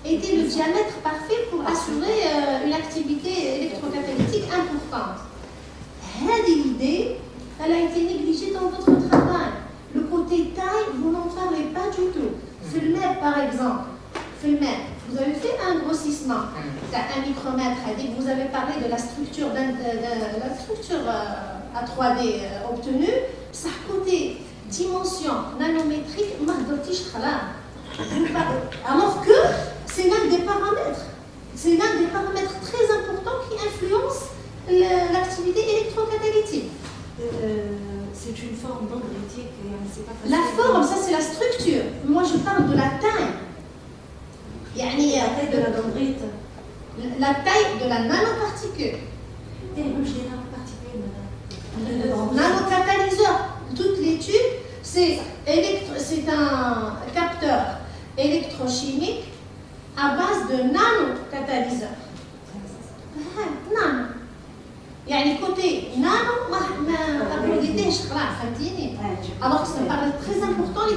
était le diamètre parfait pour assurer une activité électrocatalytique importante. Cette idée, elle a été négligée dans votre travail. Le côté taille, vous n'en parlez pas du tout. Filmer, par exemple, vous avez fait un grossissement à 1 micromètre, vous avez parlé de la structure, à 3D obtenue, ça côté dimension nanométrique, alors que c'est l'un des paramètres. C'est l'un des paramètres très importants qui influencent l'activité électrocatalytique. C'est une forme dendritique et c'est pas facile. La forme, ça c'est la structure. Moi je parle de la taille. La taille de la dendrite. La taille de la nanoparticule. Nanocatalyseur. Toute l'étude, c'est un capteur électrochimique à base de nanocatalyseur. Nano. يعني côté nano ما أبغيتيش خلاص فهمتيني. Alors que ça me paraît très important les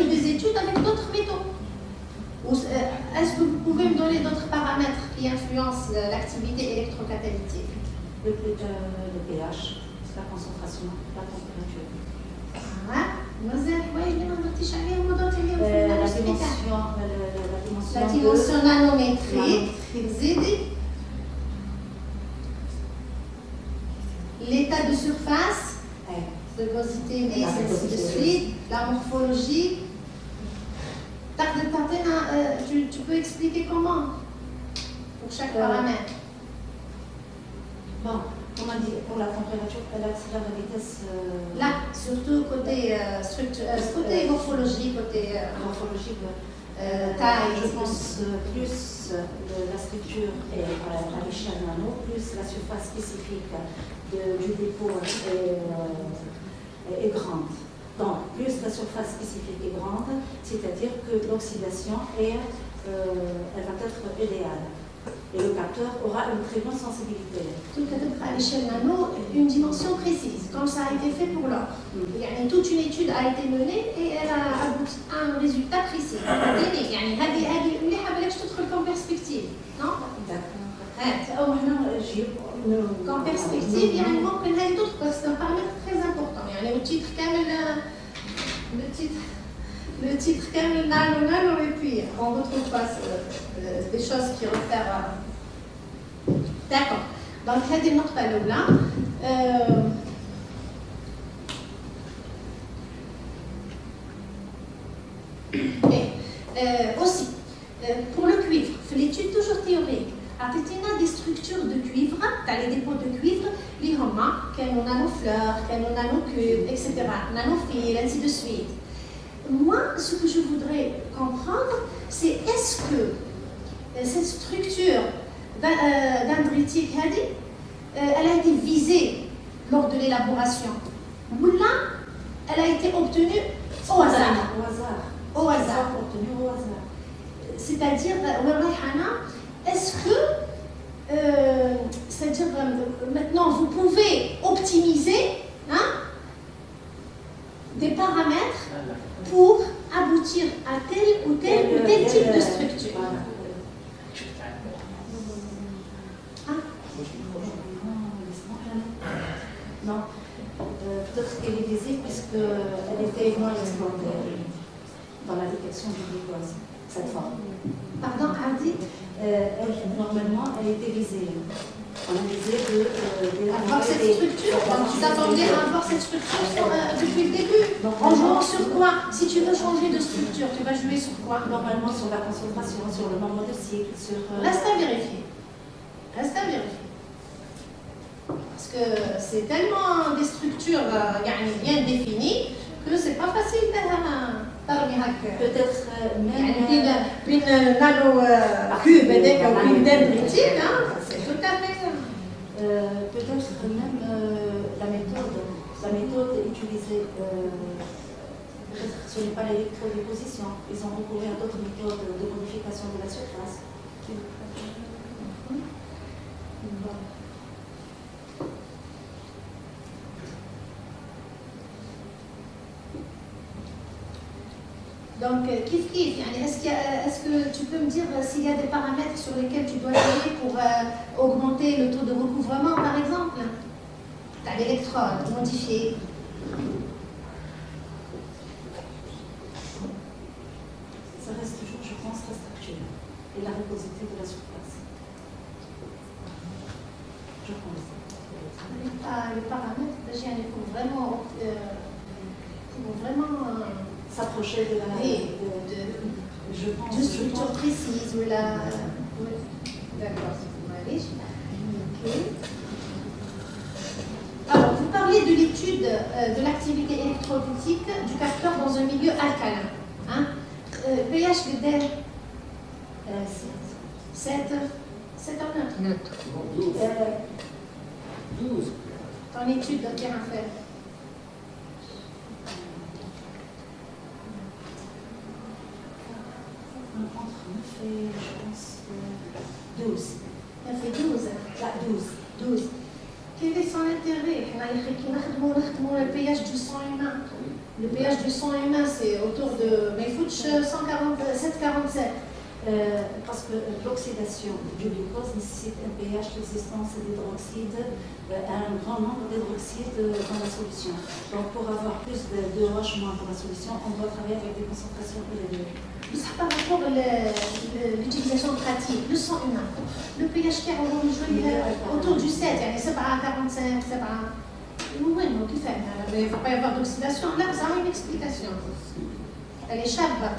des études avec d'autres métaux. Est-ce que vous pouvez me donner d'autres paramètres qui influencent l'activité électrocatalytique? Le pH, la concentration, la température. La dimension nanométrique, l'état de surface, de gaussité, ainsi de suite, la morphologie. Tu peux expliquer comment pour chaque paramètre? Bon, on a dit pour la température, elle accélère la vitesse. Là, surtout côté structure, côté morphologie, côté morphologique. Taille, je pense plus la structure est à l'échelle nano, plus la surface spécifique du dépôt est grande. Donc, plus la surface spécifique est grande, c'est-à-dire que l'oxydation elle va être idéale. Et le capteur aura une très bonne sensibilité. Tout à l'échelle nano, une dimension précise, comme ça a été fait pour l'or. Toute une étude a été menée et elle a abouti à un résultat précis. Comme perspective, non? Comme perspective, il y a un mot que c'est un paramètre très important. Le titre Kamel Nano, et puis on ne retrouve pas des choses qui réfèrent à. D'accord. Donc, il y a des notes là. Aussi, pour le cuivre, l'étude toujours théorique, a des structures de cuivre, dans les dépôts de cuivre, les hommes, qui ont nanofleurs, qui ont nanocubes, etc., nanophiles, ainsi de suite. Moi, ce que je voudrais comprendre, c'est est-ce que cette structure dendritique, elle a été visée lors de l'élaboration, ou là, elle a été obtenue au hasard. Au hasard. Obtenue au hasard. C'est-à-dire, est-ce que, c'est-à-dire, maintenant, vous pouvez optimiser des paramètres pour aboutir à tel ou tel type de structure. Non, peut-être qu'elle est visée puisqu'elle était moins exploitée dans la détection du glucose, cette forme. Pardon, Hardy? Normalement, elle était visée. On a visé avoir cette structure, donc tu t'attendais à avoir cette structure depuis le début. En jouant sur quoi? Si tu veux changer de structure, tu vas jouer sur quoi? Normalement sur la concentration, sur le nombre de cycles, sur... Reste à vérifier. Reste à vérifier. Parce que c'est tellement des structures bien définies que c'est pas facile peut-être même... une nano-cube et une dendritique, c'est tout à fait... peut-être même la méthode utilisée, peut-être ce n'est pas l'électrodéposition, ils ont recouru à d'autres méthodes de modification de la surface. Donc, est-ce que tu peux me dire s'il y a des paramètres sur lesquels tu dois jouer pour augmenter le taux de recouvrement, par exemple? Tu as l'électrode modifiée. Ça reste toujours, je pense, actuel. Et la rugosité de la surface. Je pense. Les paramètres, il faut vraiment s'approcher de la je pense, de structure précise. Oui. D'accord, allez. Okay. Alors, vous parlez de l'étude de l'activité électrolytique du capteur dans un milieu alcalin. pH de 7 en neutre. 12. Ton étude de terrain fait. Entre 9 et, je pense, 12. Elle fait 12. Là, 12. Quel est son intérêt? Le pH du sang humain. Le pH du sang humain, c'est autour de 747. Parce que l'oxydation du glucose nécessite un pH d'existence d'hydroxyde, un grand nombre d'hydroxyde dans la solution. Donc pour avoir plus de OH moins dans la solution, on doit travailler avec des concentrations élevées. Ça par rapport à l'utilisation pratique, le sang humain. Le pH qui on va jouer autour du 7, c'est pas à 45, c'est pas. Oui, donc il fait. Il ne faut pas y avoir d'oxydation. Là, ça a une explication. Elle échappe.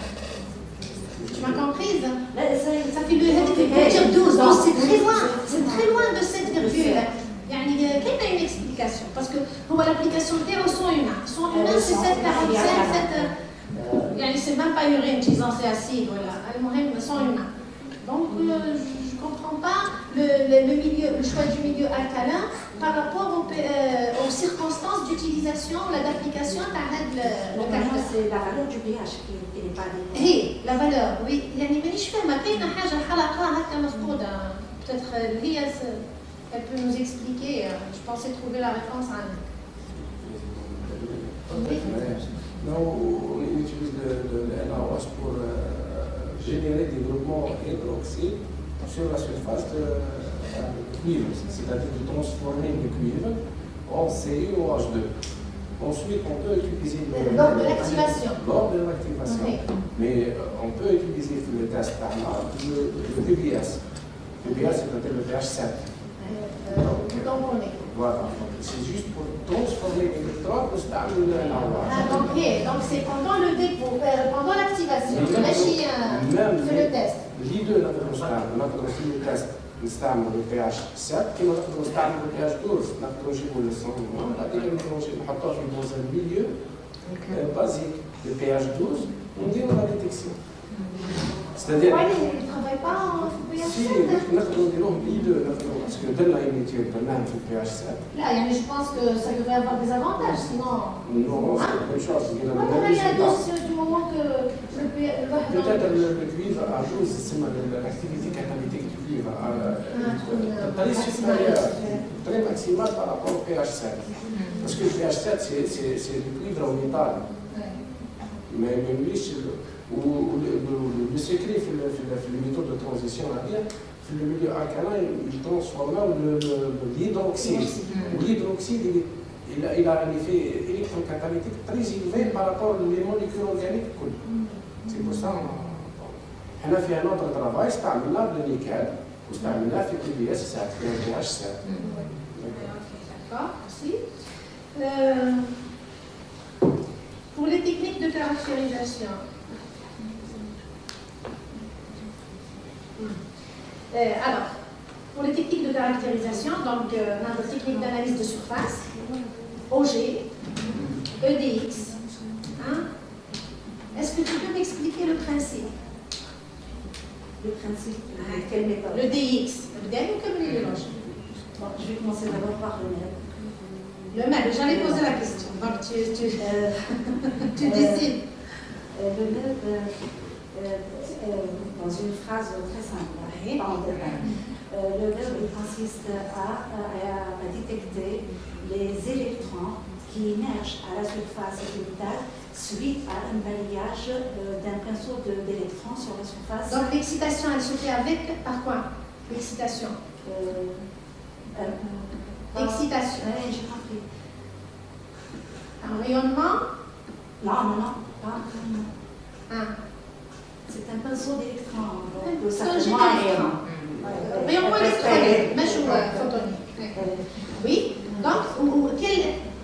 Tu m'as comprise? Ça fait le 12, donc c'est très loin. C'est très loin de 7 virgule. Il y a une explication. Parce que pour l'application T au son humain. Son humain, c'est 7,45, 7. C'est même pas urine, disant c'est acide, voilà. Le son humain. Donc, je ne comprends pas le choix du milieu alcalin par rapport aux circonstances d'utilisation ou d'application de Normalement, c'est la valeur du pH qui n'est pas déterminée. هي la valeur, oui. يعني مانيش فاهمة كاينة حاجة حلقة هكا مفقودة. Peut-être Lia, elle peut nous expliquer. Je pensais trouver la réponse à Non, on utilise le NaOH pour générer des groupements hydroxydes sur la surface de cuivre, c'est-à-dire de transformer le cuivre en CuOH2. Ensuite, on peut utiliser lors de l'activation. Lors de l'activation. Oui. Mais on peut utiliser le test par là, le PBS. PBS, c'est-à-dire le pH 7. Voilà. C'est juste pour transformer l'électrode de donc c'est pendant le dépôt, pendant l'activation. Même le test. l'I2 نقدر في التست نستعمل البي اتش 7 كما نقدر نستعمل البي اتش 12 نقدر نجيبوا الصون هذيك نحطوها في دوز الميليو بازيك البي اتش 12 ونديروا لا ديتيكسيون. C'est-à-dire ils ne travaillent pas en pH 7. Si نقدروا نديروهم l'I2 نقدروا باسكو درنا ايميتير درناهم في البي اتش 7. Là, je pense que ça devrait avoir des avantages, sinon. Non, c'est la même chose. Il y a 12 du moment que peut-être le cuivre à 12, c'est l'activité catalytique du cuivre très supérieure, très maximale par rapport au pH 7. Parce que le pH 7, c'est du cuivre en métal. Mais lui, le secret, le méthode de transition à dire, le milieu alcalin, il transforme l'hydroxyde. L'hydroxyde, il a un effet électrocatalytique très élevé par rapport aux molécules organiques. C'est pour ça qu'on a fait un autre travail, استعملنا بالنيكل واستعملناه في PBS 7 في pH 7. D'accord, merci. Pour les techniques de caractérisation. Alors, pour les techniques de caractérisation, donc on a des techniques d'analyse de surface, OG, EDX. Hein? Est-ce que tu peux m'expliquer le principe? Le principe, quelle méthode? Le DX. Le DX ou comme les Bon, je vais commencer d'abord par le MEB. Le MEB, j'allais poser la question. Donc tu décides. Le MEB, dans une phrase très simple, pas en détail. Le MEB consiste à détecter les électrons qui émergent à la surface du métal suite à un balayage d'un pinceau d'électrons sur la surface. Donc l'excitation, elle se fait avec, par quoi? L'excitation. L'excitation. Oui, j'ai compris. Un rayonnement? Non, pas un rayonnement. Ah. C'est un pinceau d'électrons. Certainement un rayonnement. Rayonnement électronique, mais je vois photonique. Oui, donc,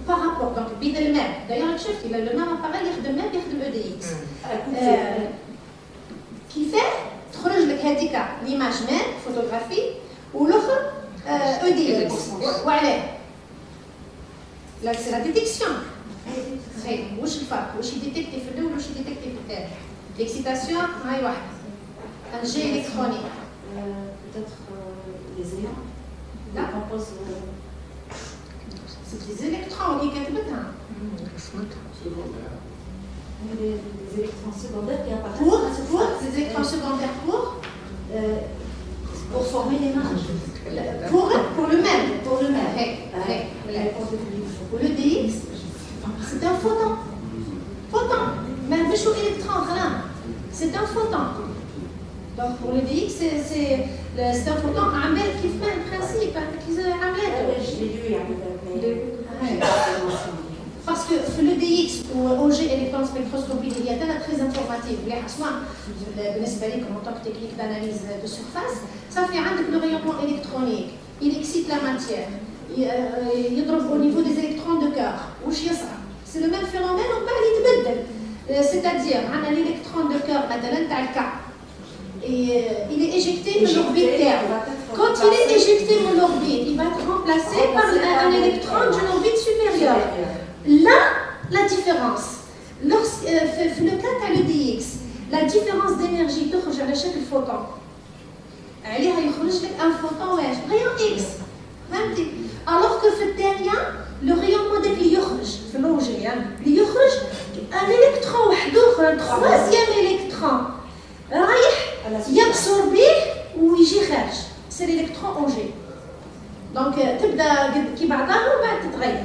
par rapport, donc, bid le même. D'ailleurs, le chef, il a le même appareil, il a le même, il a le EDX. Qui fait, تخرج لك هذيك l'image même, photographie, ou l'autre EDX. Voilà. Là, c'est la détection. واش الفرق؟ واش يديتكتي في الاول واش يديتكتي في الثاني؟ l'excitation هاي واحد. un jet électronique. Peut-être les ions. Là. C'est des électrons qui كتبتها. Les électrons secondaires qui appartiennent pour ces électrons secondaires pour former l'image. Pour le même. Pour le même. Pour le DX, c'est un photon. Photon. Même pas chaud électron, c'est un photon. Donc pour le DX, c'est un photon عامل كيف ما البرانسيب كيف عاملاته. Je l'ai lu Parce que le DX ou OG électron-spectroscopie, il y a très informatif. En tant que technique d'analyse de surface, ça fait le rayonnement électronique. Il excite la matière. Il drop au niveau des électrons de cœur. C'est le même phénomène, on peut aller. C'est-à-dire, on a l'électron de cœur, et il est éjecté de l'orbite Terre. Quand il est éjecté de l'orbite, il va être remplacé par un électron d'une orbite supérieure. Là, la différence. Le cas à l'EDX, la différence d'énergie تخرج على شكل photon. عليها يخرج لك ان فوتون واش rayon X فهمتي alors que في الثانيه لو rayonnement داك اللي يخرج في اللوجي اللي يخرج ان الكترون واحد اخر troisième électron رايح يابسوربيه ويجي خارج سي الالكترون اون جي دونك تبدا كي بعضها ومن بعد تتغير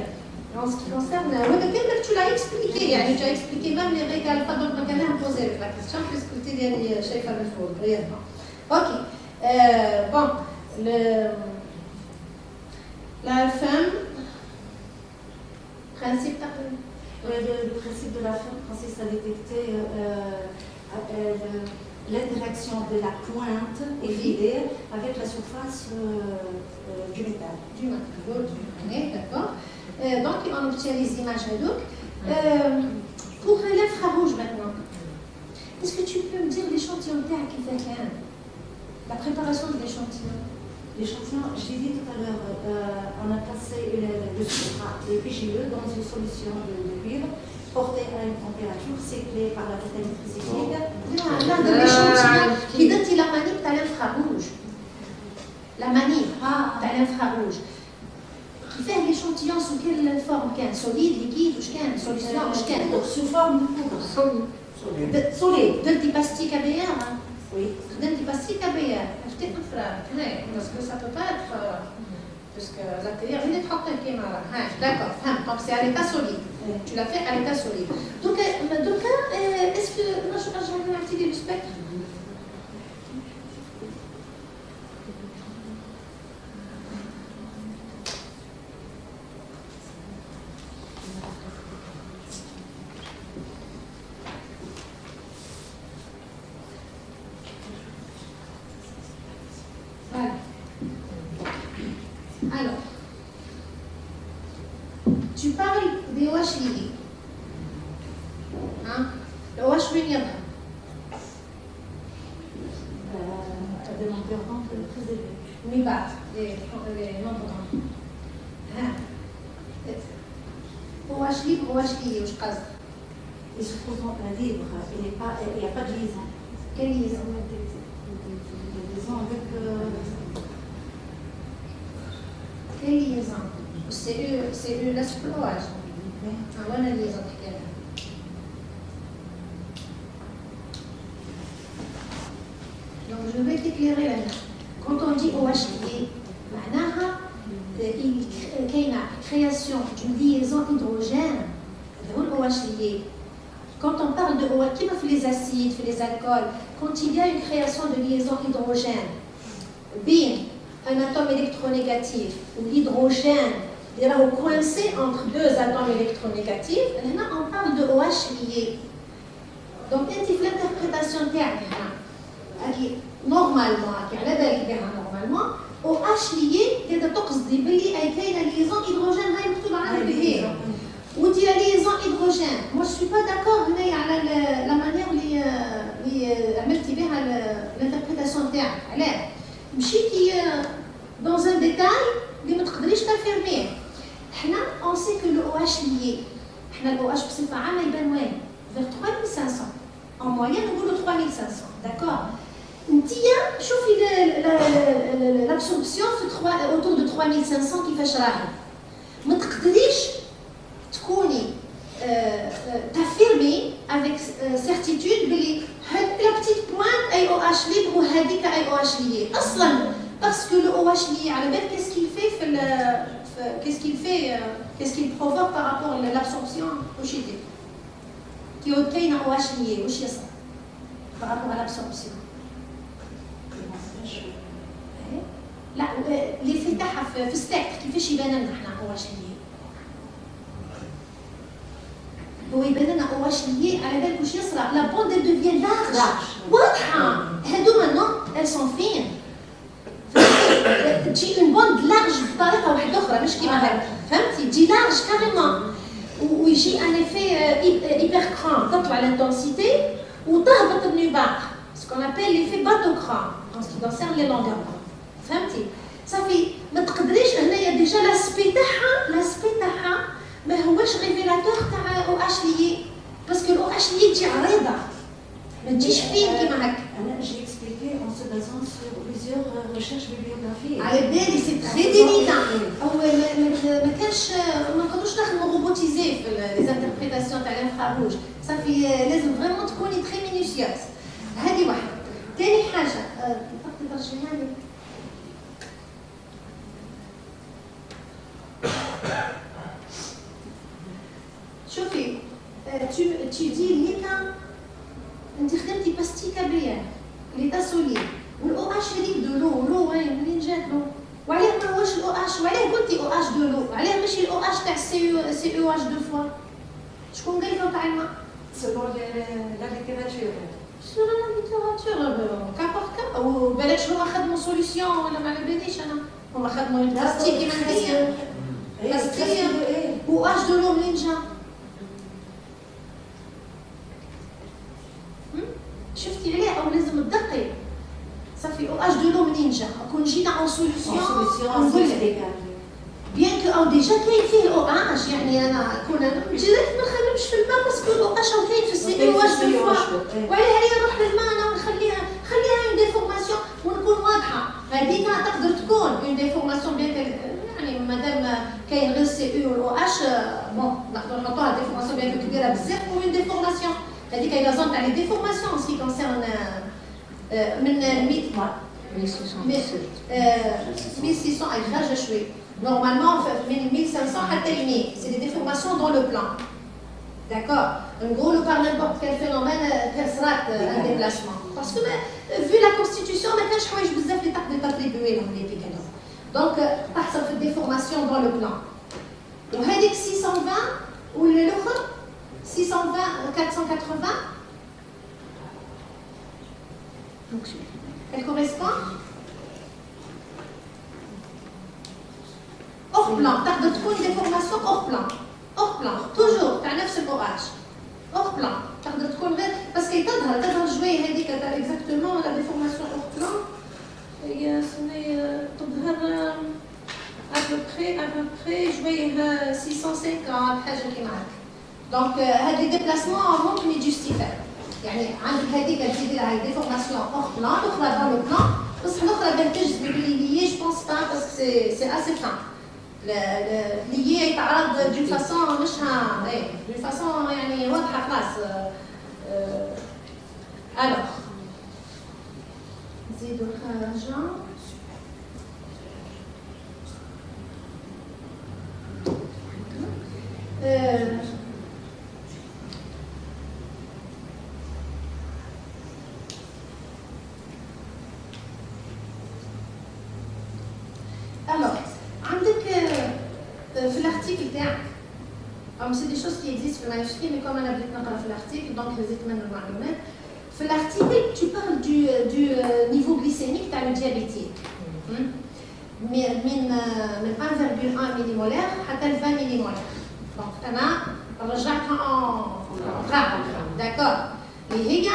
en ce qui concerne هذا كامل tu l'as expliqué يعني tu as expliqué même les règles alpha donc ما كان لها poser la question puisque قلت لي يعني شايفه من فوق brièvement ok bon la femme principe Le principe de la femme consiste à détecter l'interaction de la pointe effilée avec la surface du métal. Du métal, d'accord. Donc, on obtient les images donc. Pour l'infrarouge maintenant, est-ce que tu peux me dire l'échantillon qui fait rien? La préparation de l'échantillon. L'échantillon, j'ai dit tout à l'heure, on a placé le substrat, le PGE, dans une solution de cuivre portée à une température cyclée par la vitamine cyclique. Là, de l'échantillon qui donne la manip à l'infrarouge. La manip à l'infrarouge. Qui fait l'échantillon sous quelle forme? Solide, liquide, solution, sous forme de poudre. Solide. De pastille KBR. Oui. De pastille KBR. Acheter un frère. Parce que ça ne peut pas être. Puisque la télé, elle est trop caméra. D'accord. Donc c'est à l'état solide. Tu l'as fait à l'état solide. Donc, est-ce que. Moi, je vais activer le spectre. Alors, tu parles des OH liés. Hein? Le OH lumière. Des longueurs très élevées. Mais pas, les nombres. OH libre, OH lié, je pense. Et supposons un libre, il n'y a pas de liaison. Quelle liaison? Des liaisons avec. Quelle liaison? C'est l'exploage. Voilà la liaison qui est là. Donc je vais t'éclairer là. Quand on dit OH lié, il y a création d'une liaison hydrogène. OH lié. Quand on parle de OH, qui fait les acides, fait les alcools, quand il y a une création de liaison hydrogène, bien, un atome électronégatif ou l'hydrogène est coincé entre deux atomes électronégatifs, là on parle de OH lié. Donc, l'interprétation normalement, normalement, OH lié, c'est la liaison hydrogène ou dit la liaison hydrogène. Moi, je ne suis pas d'accord avec la manière de l'interprétation terme. مشيتي dans un détail اللي ما تقدريش تفهميه. حنا on sait que le OH lié حنا ال OH بصفة عامة يبان وين؟ vers 3500 en moyenne نقولوا 3500 d'accord. انتيا شوفي l'absorption autour de 3500 كيفاش راهي. ما تقدريش تكوني t'affirmer avec certitude بلي la petite pointe est OH libre ou هذيك est OH lié. أصلاً parce que le OH lié على بالك qu'est-ce qu'il provoque par rapport à l'absorption واش يدير؟ كي كاينة OH lié واش يصير par rapport à l'absorption؟ لا l'effet تاعها في السبيكتر كيفاش يبان لنا حنا OH lié؟ هو يبان لنا OH lié على بالك واش يصرى لا بوند devient large واضحة هادو maintenant elles sont fines تجي une bande large بطريقة واحدة أخرى مش كيما هكا فهمتي تجي large carrément ويجي un effet hypercran تطلع l'intensité وتهبط النباق ce qu'on appelle l'effet bateau-cran en ce qui concerne les longueurs فهمتي صافي ما تقدريش هنايا ديجا لاسبي تاعها ما هوش ريفيلاتور تاع OH lié باسكو الOH lié تجي عريضة ما تجيش فين كيما هكا. J'ai expliqué en se basant sur plusieurs recherches bibliographiques. على بالي سي تري ديليكا او ما كانش ما نقدروش نخدموا روبوتيزي في لي انتربريتاسيون تاع الانفراروج صافي لازم فريمون تكوني تري مينيسيوس. هذه واحده. ثاني حاجه تقدر ترجعيها لي شوفي tu dis l'état انت خدمتي باستيك كابليير ليتا سوليد والاو اش هذيك دو لو وين منين جات لو وعلاه ما هوش الاو اش وعلاه قلتي او اش دو لو علاه ماشي الاو اش تاع سي او اش دو فوا شكون قال لكم تاع الماء Selon la littérature. شنو لا ليتيراتور كا باغ كا وبلاش هما خدموا سوليسيون ولا ما على باليش انا هما خدموا باستيك كيما هي باستيك او اش دو لو منين جا شفتي عليه او لازم تدقي صافي او اش دو لو منين جا كون جينا اون سوليسيون نقول لك بيان كو او ديجا كاين فيه الاو اش يعني انا كون انا جيت ما نخدمش في الماء باسكو الاو اش كاين في السي او اش دو فوا وعلى هي نروح للماء انا ونخليها اون ديفورماسيون ونكون واضحه هذيك تقدر تكون اون ديفورماسيون بيان يعني مادام كاين غير سي او والاو اش بون نقدروا نحطوها ديفورماسيون بيان كبيره بزاف اون ديفورماسيون هذيك هي لا زون تاع لي ديفورماسيون سي كونسيرن من 100 1600 اي حاجه شوي normalement من 1500 حتى ل 100 c'est des déformations dans le plan d'accord نقولوا par n'importe quel phénomène كسرات un déplacement parce que vu la constitution ما كانش حوايج بزاف اللي تقدر تطريبوي لهم لي بيكادو donc تحصل في الديفورماسيون dans le plan وهذيك 620 والاخر 620 480 elle correspond hors plan تقدر تكون ديفورماسيون hors plan toujours تاع نفس الاو اش hors plan تقدر تكون غير باسكو تظهر شويه هذيك تاع اكزاكتومون لا ديفورماسيون hors plan هي سني تظهر ابوبخي شويه 650 حاجه كيما هكا دونك هاد لي ديبلاسمون ممكن يجوستيفاو يعني عندك هذيك تزيدي لها ديفورماسيون hors plan الاخرى dans le plan بصح الاخرى بان تجذب لي جو بونس با باسكو سي اسي سامبل lié يتعرض d'une façon مش d'une façon يعني واضحة خلاص alors نزيدو حاجة alors عندك في l'article تاعك c'est des choses qui existent في المانuscrit mais comme انا بديت نقرا في l'article donc نزيد من المعلومات في l'article tu parles du niveau glycémique تاع le diabétique من 1,1 ميليمولار حتى ل 20 ميليمولار donc انا رجعتها en grave d'accord اللي هي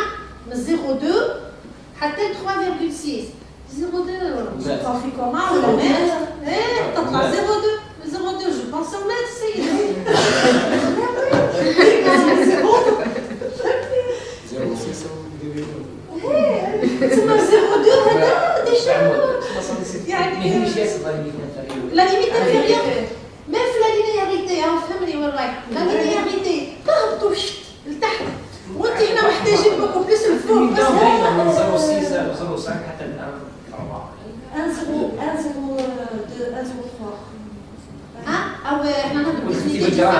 من 0,2 حتى ل 3,6 0,2 صافي كوما ولا مات تطلع 0,2 je pense en mètres c'est 0,2 هذا ديجا يعني لا ليميت انفيريور ميم في لا لينياريتي فهمني وين رايح لا لينياريتي تهبطوا لتحت وانت هنا محتاجين بوكو بليس الفوق من 0,6 0,5 حتى ل 1,0,2 او احنا نهضروا بزيتي ديفيرون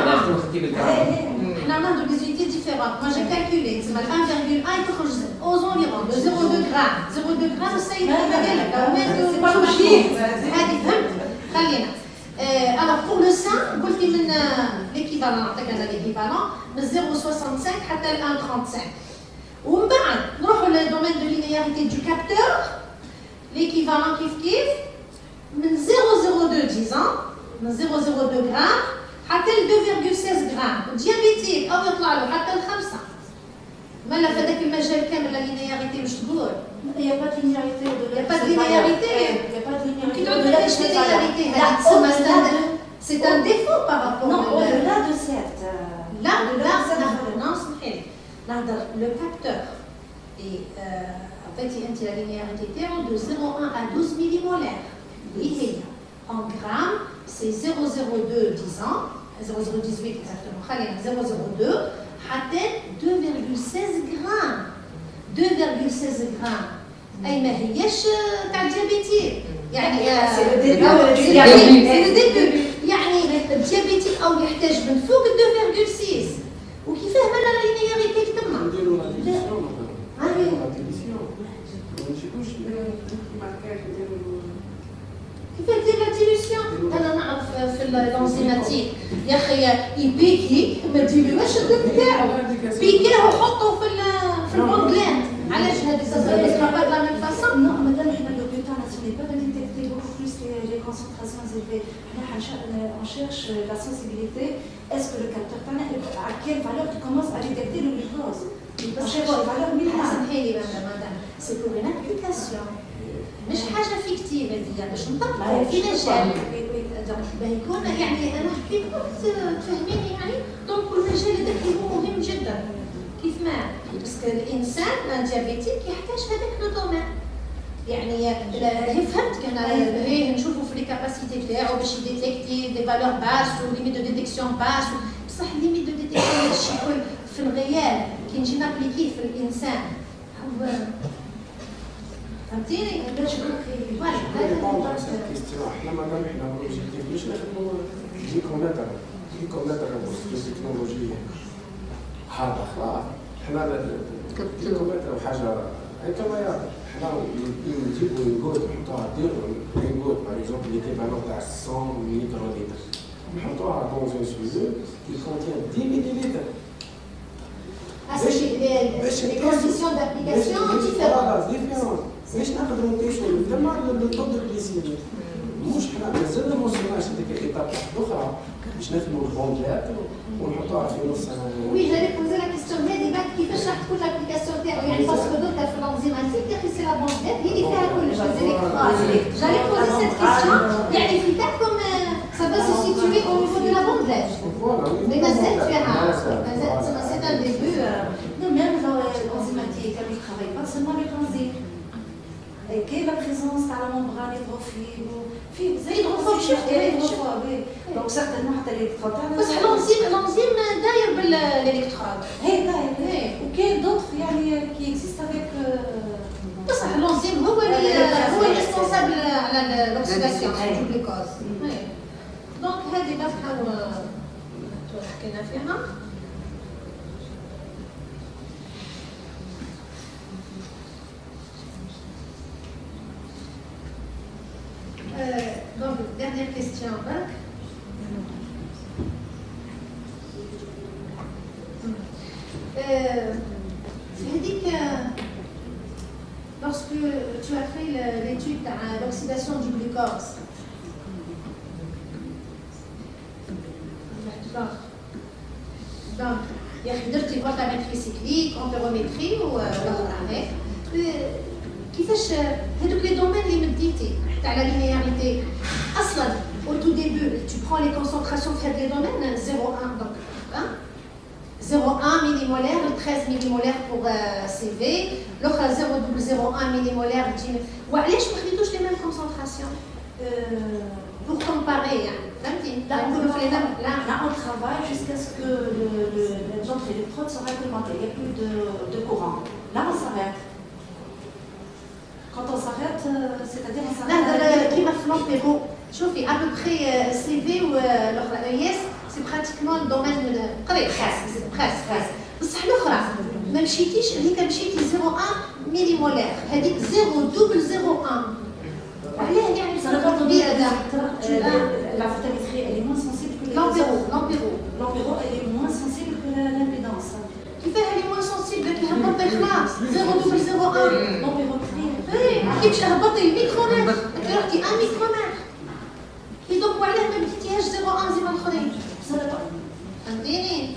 احنا نهضروا بزيتي ديفيرون ما جا كالكولي تسمى 1,1 تخرج اوز اونفيرون 0,2 غرام 0,2 غرام السيد هذا قال لك هذه فهمت خلينا alors pour le sein قلتي من l'équivalent نعطيك انا l'équivalent من 0,65 حتى ل 1,35 ومن بعد نروحوا للدومين دو لينياريتي دو كابتور l'équivalent كيف من 0,02 disons من 0,02 غرام حتى ل 2,16 غرام ديابيتيك او يطلع له حتى ل 5 مالا في هذاك المجال كامل لا لينياريتي واش تقول Il n'y a pas de linéarité. Il n'y a pas de linéarité. Il n'y a pas de linéarité. Qui donne la linéarité c'est un défaut par rapport non, au-delà de cette. Là, non, le capteur. Et عطيتي انت la linéarité تاعو de 0,1 à 12 millimolaires. اللي هي en grammes c'est 0,02 10 ans 0,018 exactement خلينا 0,02 حتى 2,16 grammes 2,16 grammes اي ما هيش تاع الديابيتي يعني C'est le début. c'est le début يعني الديابيتي او يحتاج من فوق 2,6 وكيفاه مالا لا لينياريتي تما نديروا لا ديفيسيون نديروا لا ديفيسيون ما نمشيوش كيفاه دير لا ديليسيون انا نعرف في الانزيماتيك يا اخي يبيكي ما ديروش الدم تاعو بيكاه وحطه في البوندلان علاش هذه تصير با لا ميم فاسون Non, madame, le butin, si on n'est pas détecté beaucoup plus les concentrations élevées, on cherche la sensibilité. Est-ce que le capteur à quelle valeur tu commences à détecter le glucose? On cherche les valeurs minimales. سامحي لي مدام سي بور اون ابليكاسيون مش حاجه فيكتيف هذه باش نطبقوا في مجال باه يكون يعني انا حبيت تفهميني يعني دونك المجال هذاك هو مهم جدا كيف ما باسكو الانسان ديابيتيك يحتاج هذاك لو دومين يعني هي فهمت كان هي نشوفوا في لي كاباسيتي تاعو باش يديتيكتي دي فالور باس و ليميت دو ديتيكسيون باس بصح ليميت دو ديتيكسيون ماشي كل في الغيال كي نجي نابليكيه في الانسان هو فهمتيني باش فوالا هذا كيستيون احنا مادام احنا اوبجيكتيف باش نخدموا جيكومتر تكنولوجي حاضر خلاص احنا الجيكومتر حاجه هيك ما احنا نجيبوا الجود نحطوها نديروا الجود باغ اكزومبل اللي كيبانو تاع 100 ميكروليتر نحطوها دون اون سوزو كي كونتيان 10 مليلتر les conditions d'application différentes. باش نقدروا نقيسوا تما الطب الجليسيمي مش حنا مازلنا ما وصلناش لديك الايطاب الاخرى باش نخدموا البوندات ونحطوها في نص Oui, j'allais poser la question هذه بعد كيفاش راح تكون l'application تاعو يعني باسكو دوكا في الانزيماتيك يا اخي سي لا بوندات هي اللي فيها كلش J'allais poser cette question يعني في تاعكم ça va se situer au niveau de la bondage. Mais مازال فيها مازال c'est un début. Non, même dans l'enzymatique, ils ne travaillent pas seulement avec l'enzyme. Et quelle est la présence de la membrane hydrophile oui. Donc certainement, tu as l'électrode. بس l'enzyme داير بالالكترود. هي داير. وكاين d'autres يعني qui existent avec بصح l'enzyme هو اللي responsable على l'oxydation du glucose. دونك هذه بس حكينا فيها. Donc, dernière question. Lorsque tu as fait l'étude de l'oxydation du glucose, donc, il y a une voltammétrie cyclique, amperométrie ou l'arrêt. كيفاش هذوك لي دومين اللي مديتي تاع لا لينياريتي اصلا au tout début tu prends les concentrations في هاد لي دومين 0,1 donc 0,1 millimolaire 13 millimolaire pour CV l'autre 0,01 millimolaire وعلاش ما خديتوش les mêmes concentrations pour comparer يعني فهمتي là on travaille jusqu'à ce que notre électrode soit réglementée il n'y a plus de courant là on s'arrête. Quand on s'arrête, c'est-à-dire on s'arrête. لا كيما في لامبيرو شوفي à peu près CV ou l'ES c'est pratiquement le domaine قريب presque بصح الاخرى ما مشيتيش اللي كمشيتي 0,1 مليمولار هذيك 0,01 علاه يعني فرق كبير هذا la voltammétrie elle est moins sensible que l'empéro elle est moins sensible que l'impédance. كيفاه اللي moins sensible كي هبطي خلاص 0,01 l'empérométrie كي باش هبطي الميكرومتر كي رحتي 1 ميكرومتر كي دوك وعلاه ما بديتيهاش 0,1 زي ما الاخرين فهمتيني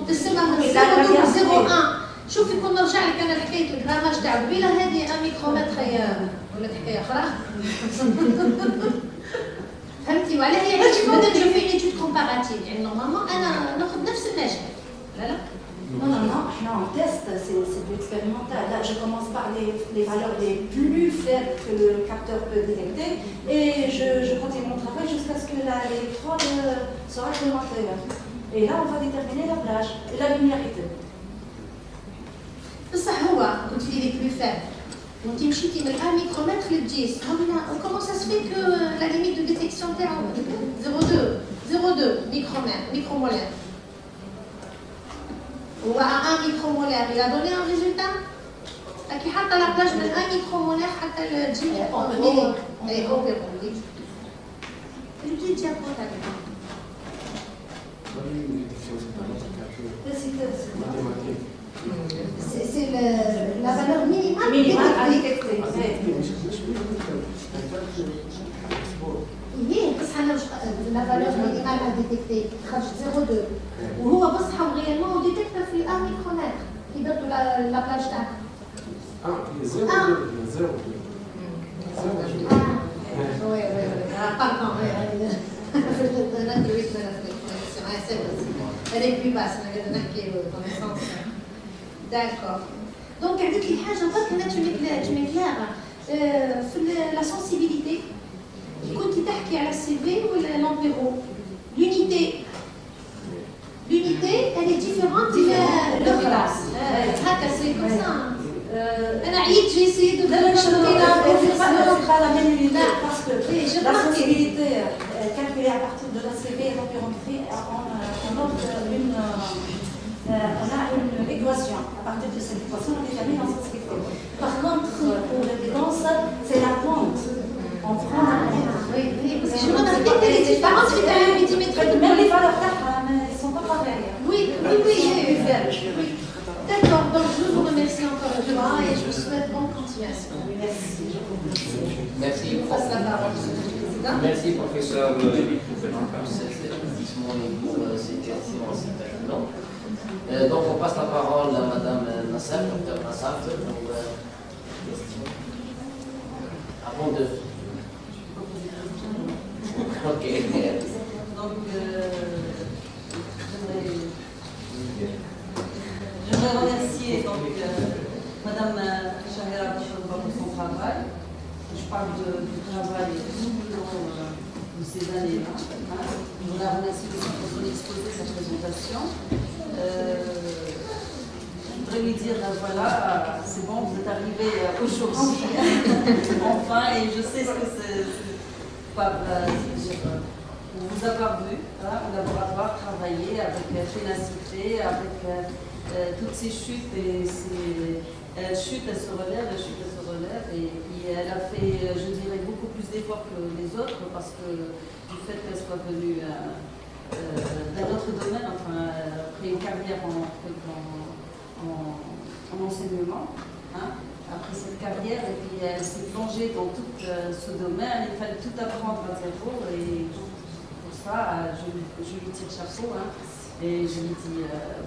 تسمى من 0,01 شوفي كون نرجع لك انا حكايه الجراماج تاع قبيله هذه 1 ميكرومتر هي ولا حكايه اخرى فهمتي وعلاه هي علاش بدا نشوف اون ايتود كومباراتيف يعني نورمالمون انا ناخذ نفس المجال لا Non, Non, test, c'est plus expérimental. Là, je commence par les valeurs les plus faibles que le capteur peut détecter et je continue mon travail jusqu'à ce que l'électrode soit agrémentée. Et là, on va déterminer la plage et la linéarité. بصح هو قلت لي لي بلو فاب وانت مشيتي من 1 ميكرومتر للجيس comment ça se fait que la limite de détection تاعو 0,2 micromolaire هو 1 micromolaire il a donné un résultat كي حتى لا بلاج من 1 micromolaire حتى الجي اي هو الجي diapro تاعك C'est la valeur minimale à détecter. Oui, la valeur minimale à détecter, 0,2. وهو بصحى réellement on détecte في 1 micromètre qui donne la plage تاعك. Oui, pardon, elle est plus basse, connaissance. D'accord. Donc, elle dit qu'il y a un peu de la sensibilité. Quand tu t'as à la CV ou l'empéro, l'unité, elle est différente de la classe. C'est comme ça. J'ai essayé de faire c'est pas la même unité parce que la remarqué. sensibilité calculée à partir de la CV et l'empérométrie, on a une équation. À partir de cette équation, on détermine la sensibilité. Par contre, pour l'évidence, c'est la pointe. On prend la pointe. Oui, parce que je remarquais que les différences étaient à 1 millimètre. Même les valeurs elles ne sont pas pareilles. Oui. D'accord, donc je vous remercie encore une fois et je vous souhaite bonne continuation. Merci. Merci. Je vous passe la parole, Monsieur le Président. Merci, professeur, pour cet établissement et pour ces questions aussi pertinentes. Donc, on passe la parole à Madame Nassaf, Dr Nassaf, pour questions. Avant de... Ok. Donc, j'aimerais remercier Madame Chahera pour son travail. Je parle du travail tout le long de ces années-là. Je voudrais remercier aussi pour son exposé, sa présentation. Je voudrais lui dire, voilà, c'est bon, vous êtes arrivé aujourd'hui, enfin, et je sais ce que c'est pour vous avoir vu au laboratoire travailler avec ténacité, avec toutes ces chutes et ces chutes, elles se relèvent, et puis elle a fait, je dirais, beaucoup plus d'efforts que les autres parce que du fait qu'elle soit venue d'un autre domaine, enfin, après une carrière en enseignement, après cette carrière, et puis elle s'est plongée dans tout ce domaine, il fallait tout apprendre à zéro, et pour ça, je lui tire chapeau, et je lui dis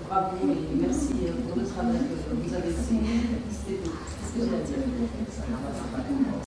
bravo et merci pour le travail que vous avez fait. C'était tout. C'est ce que j'ai à dire.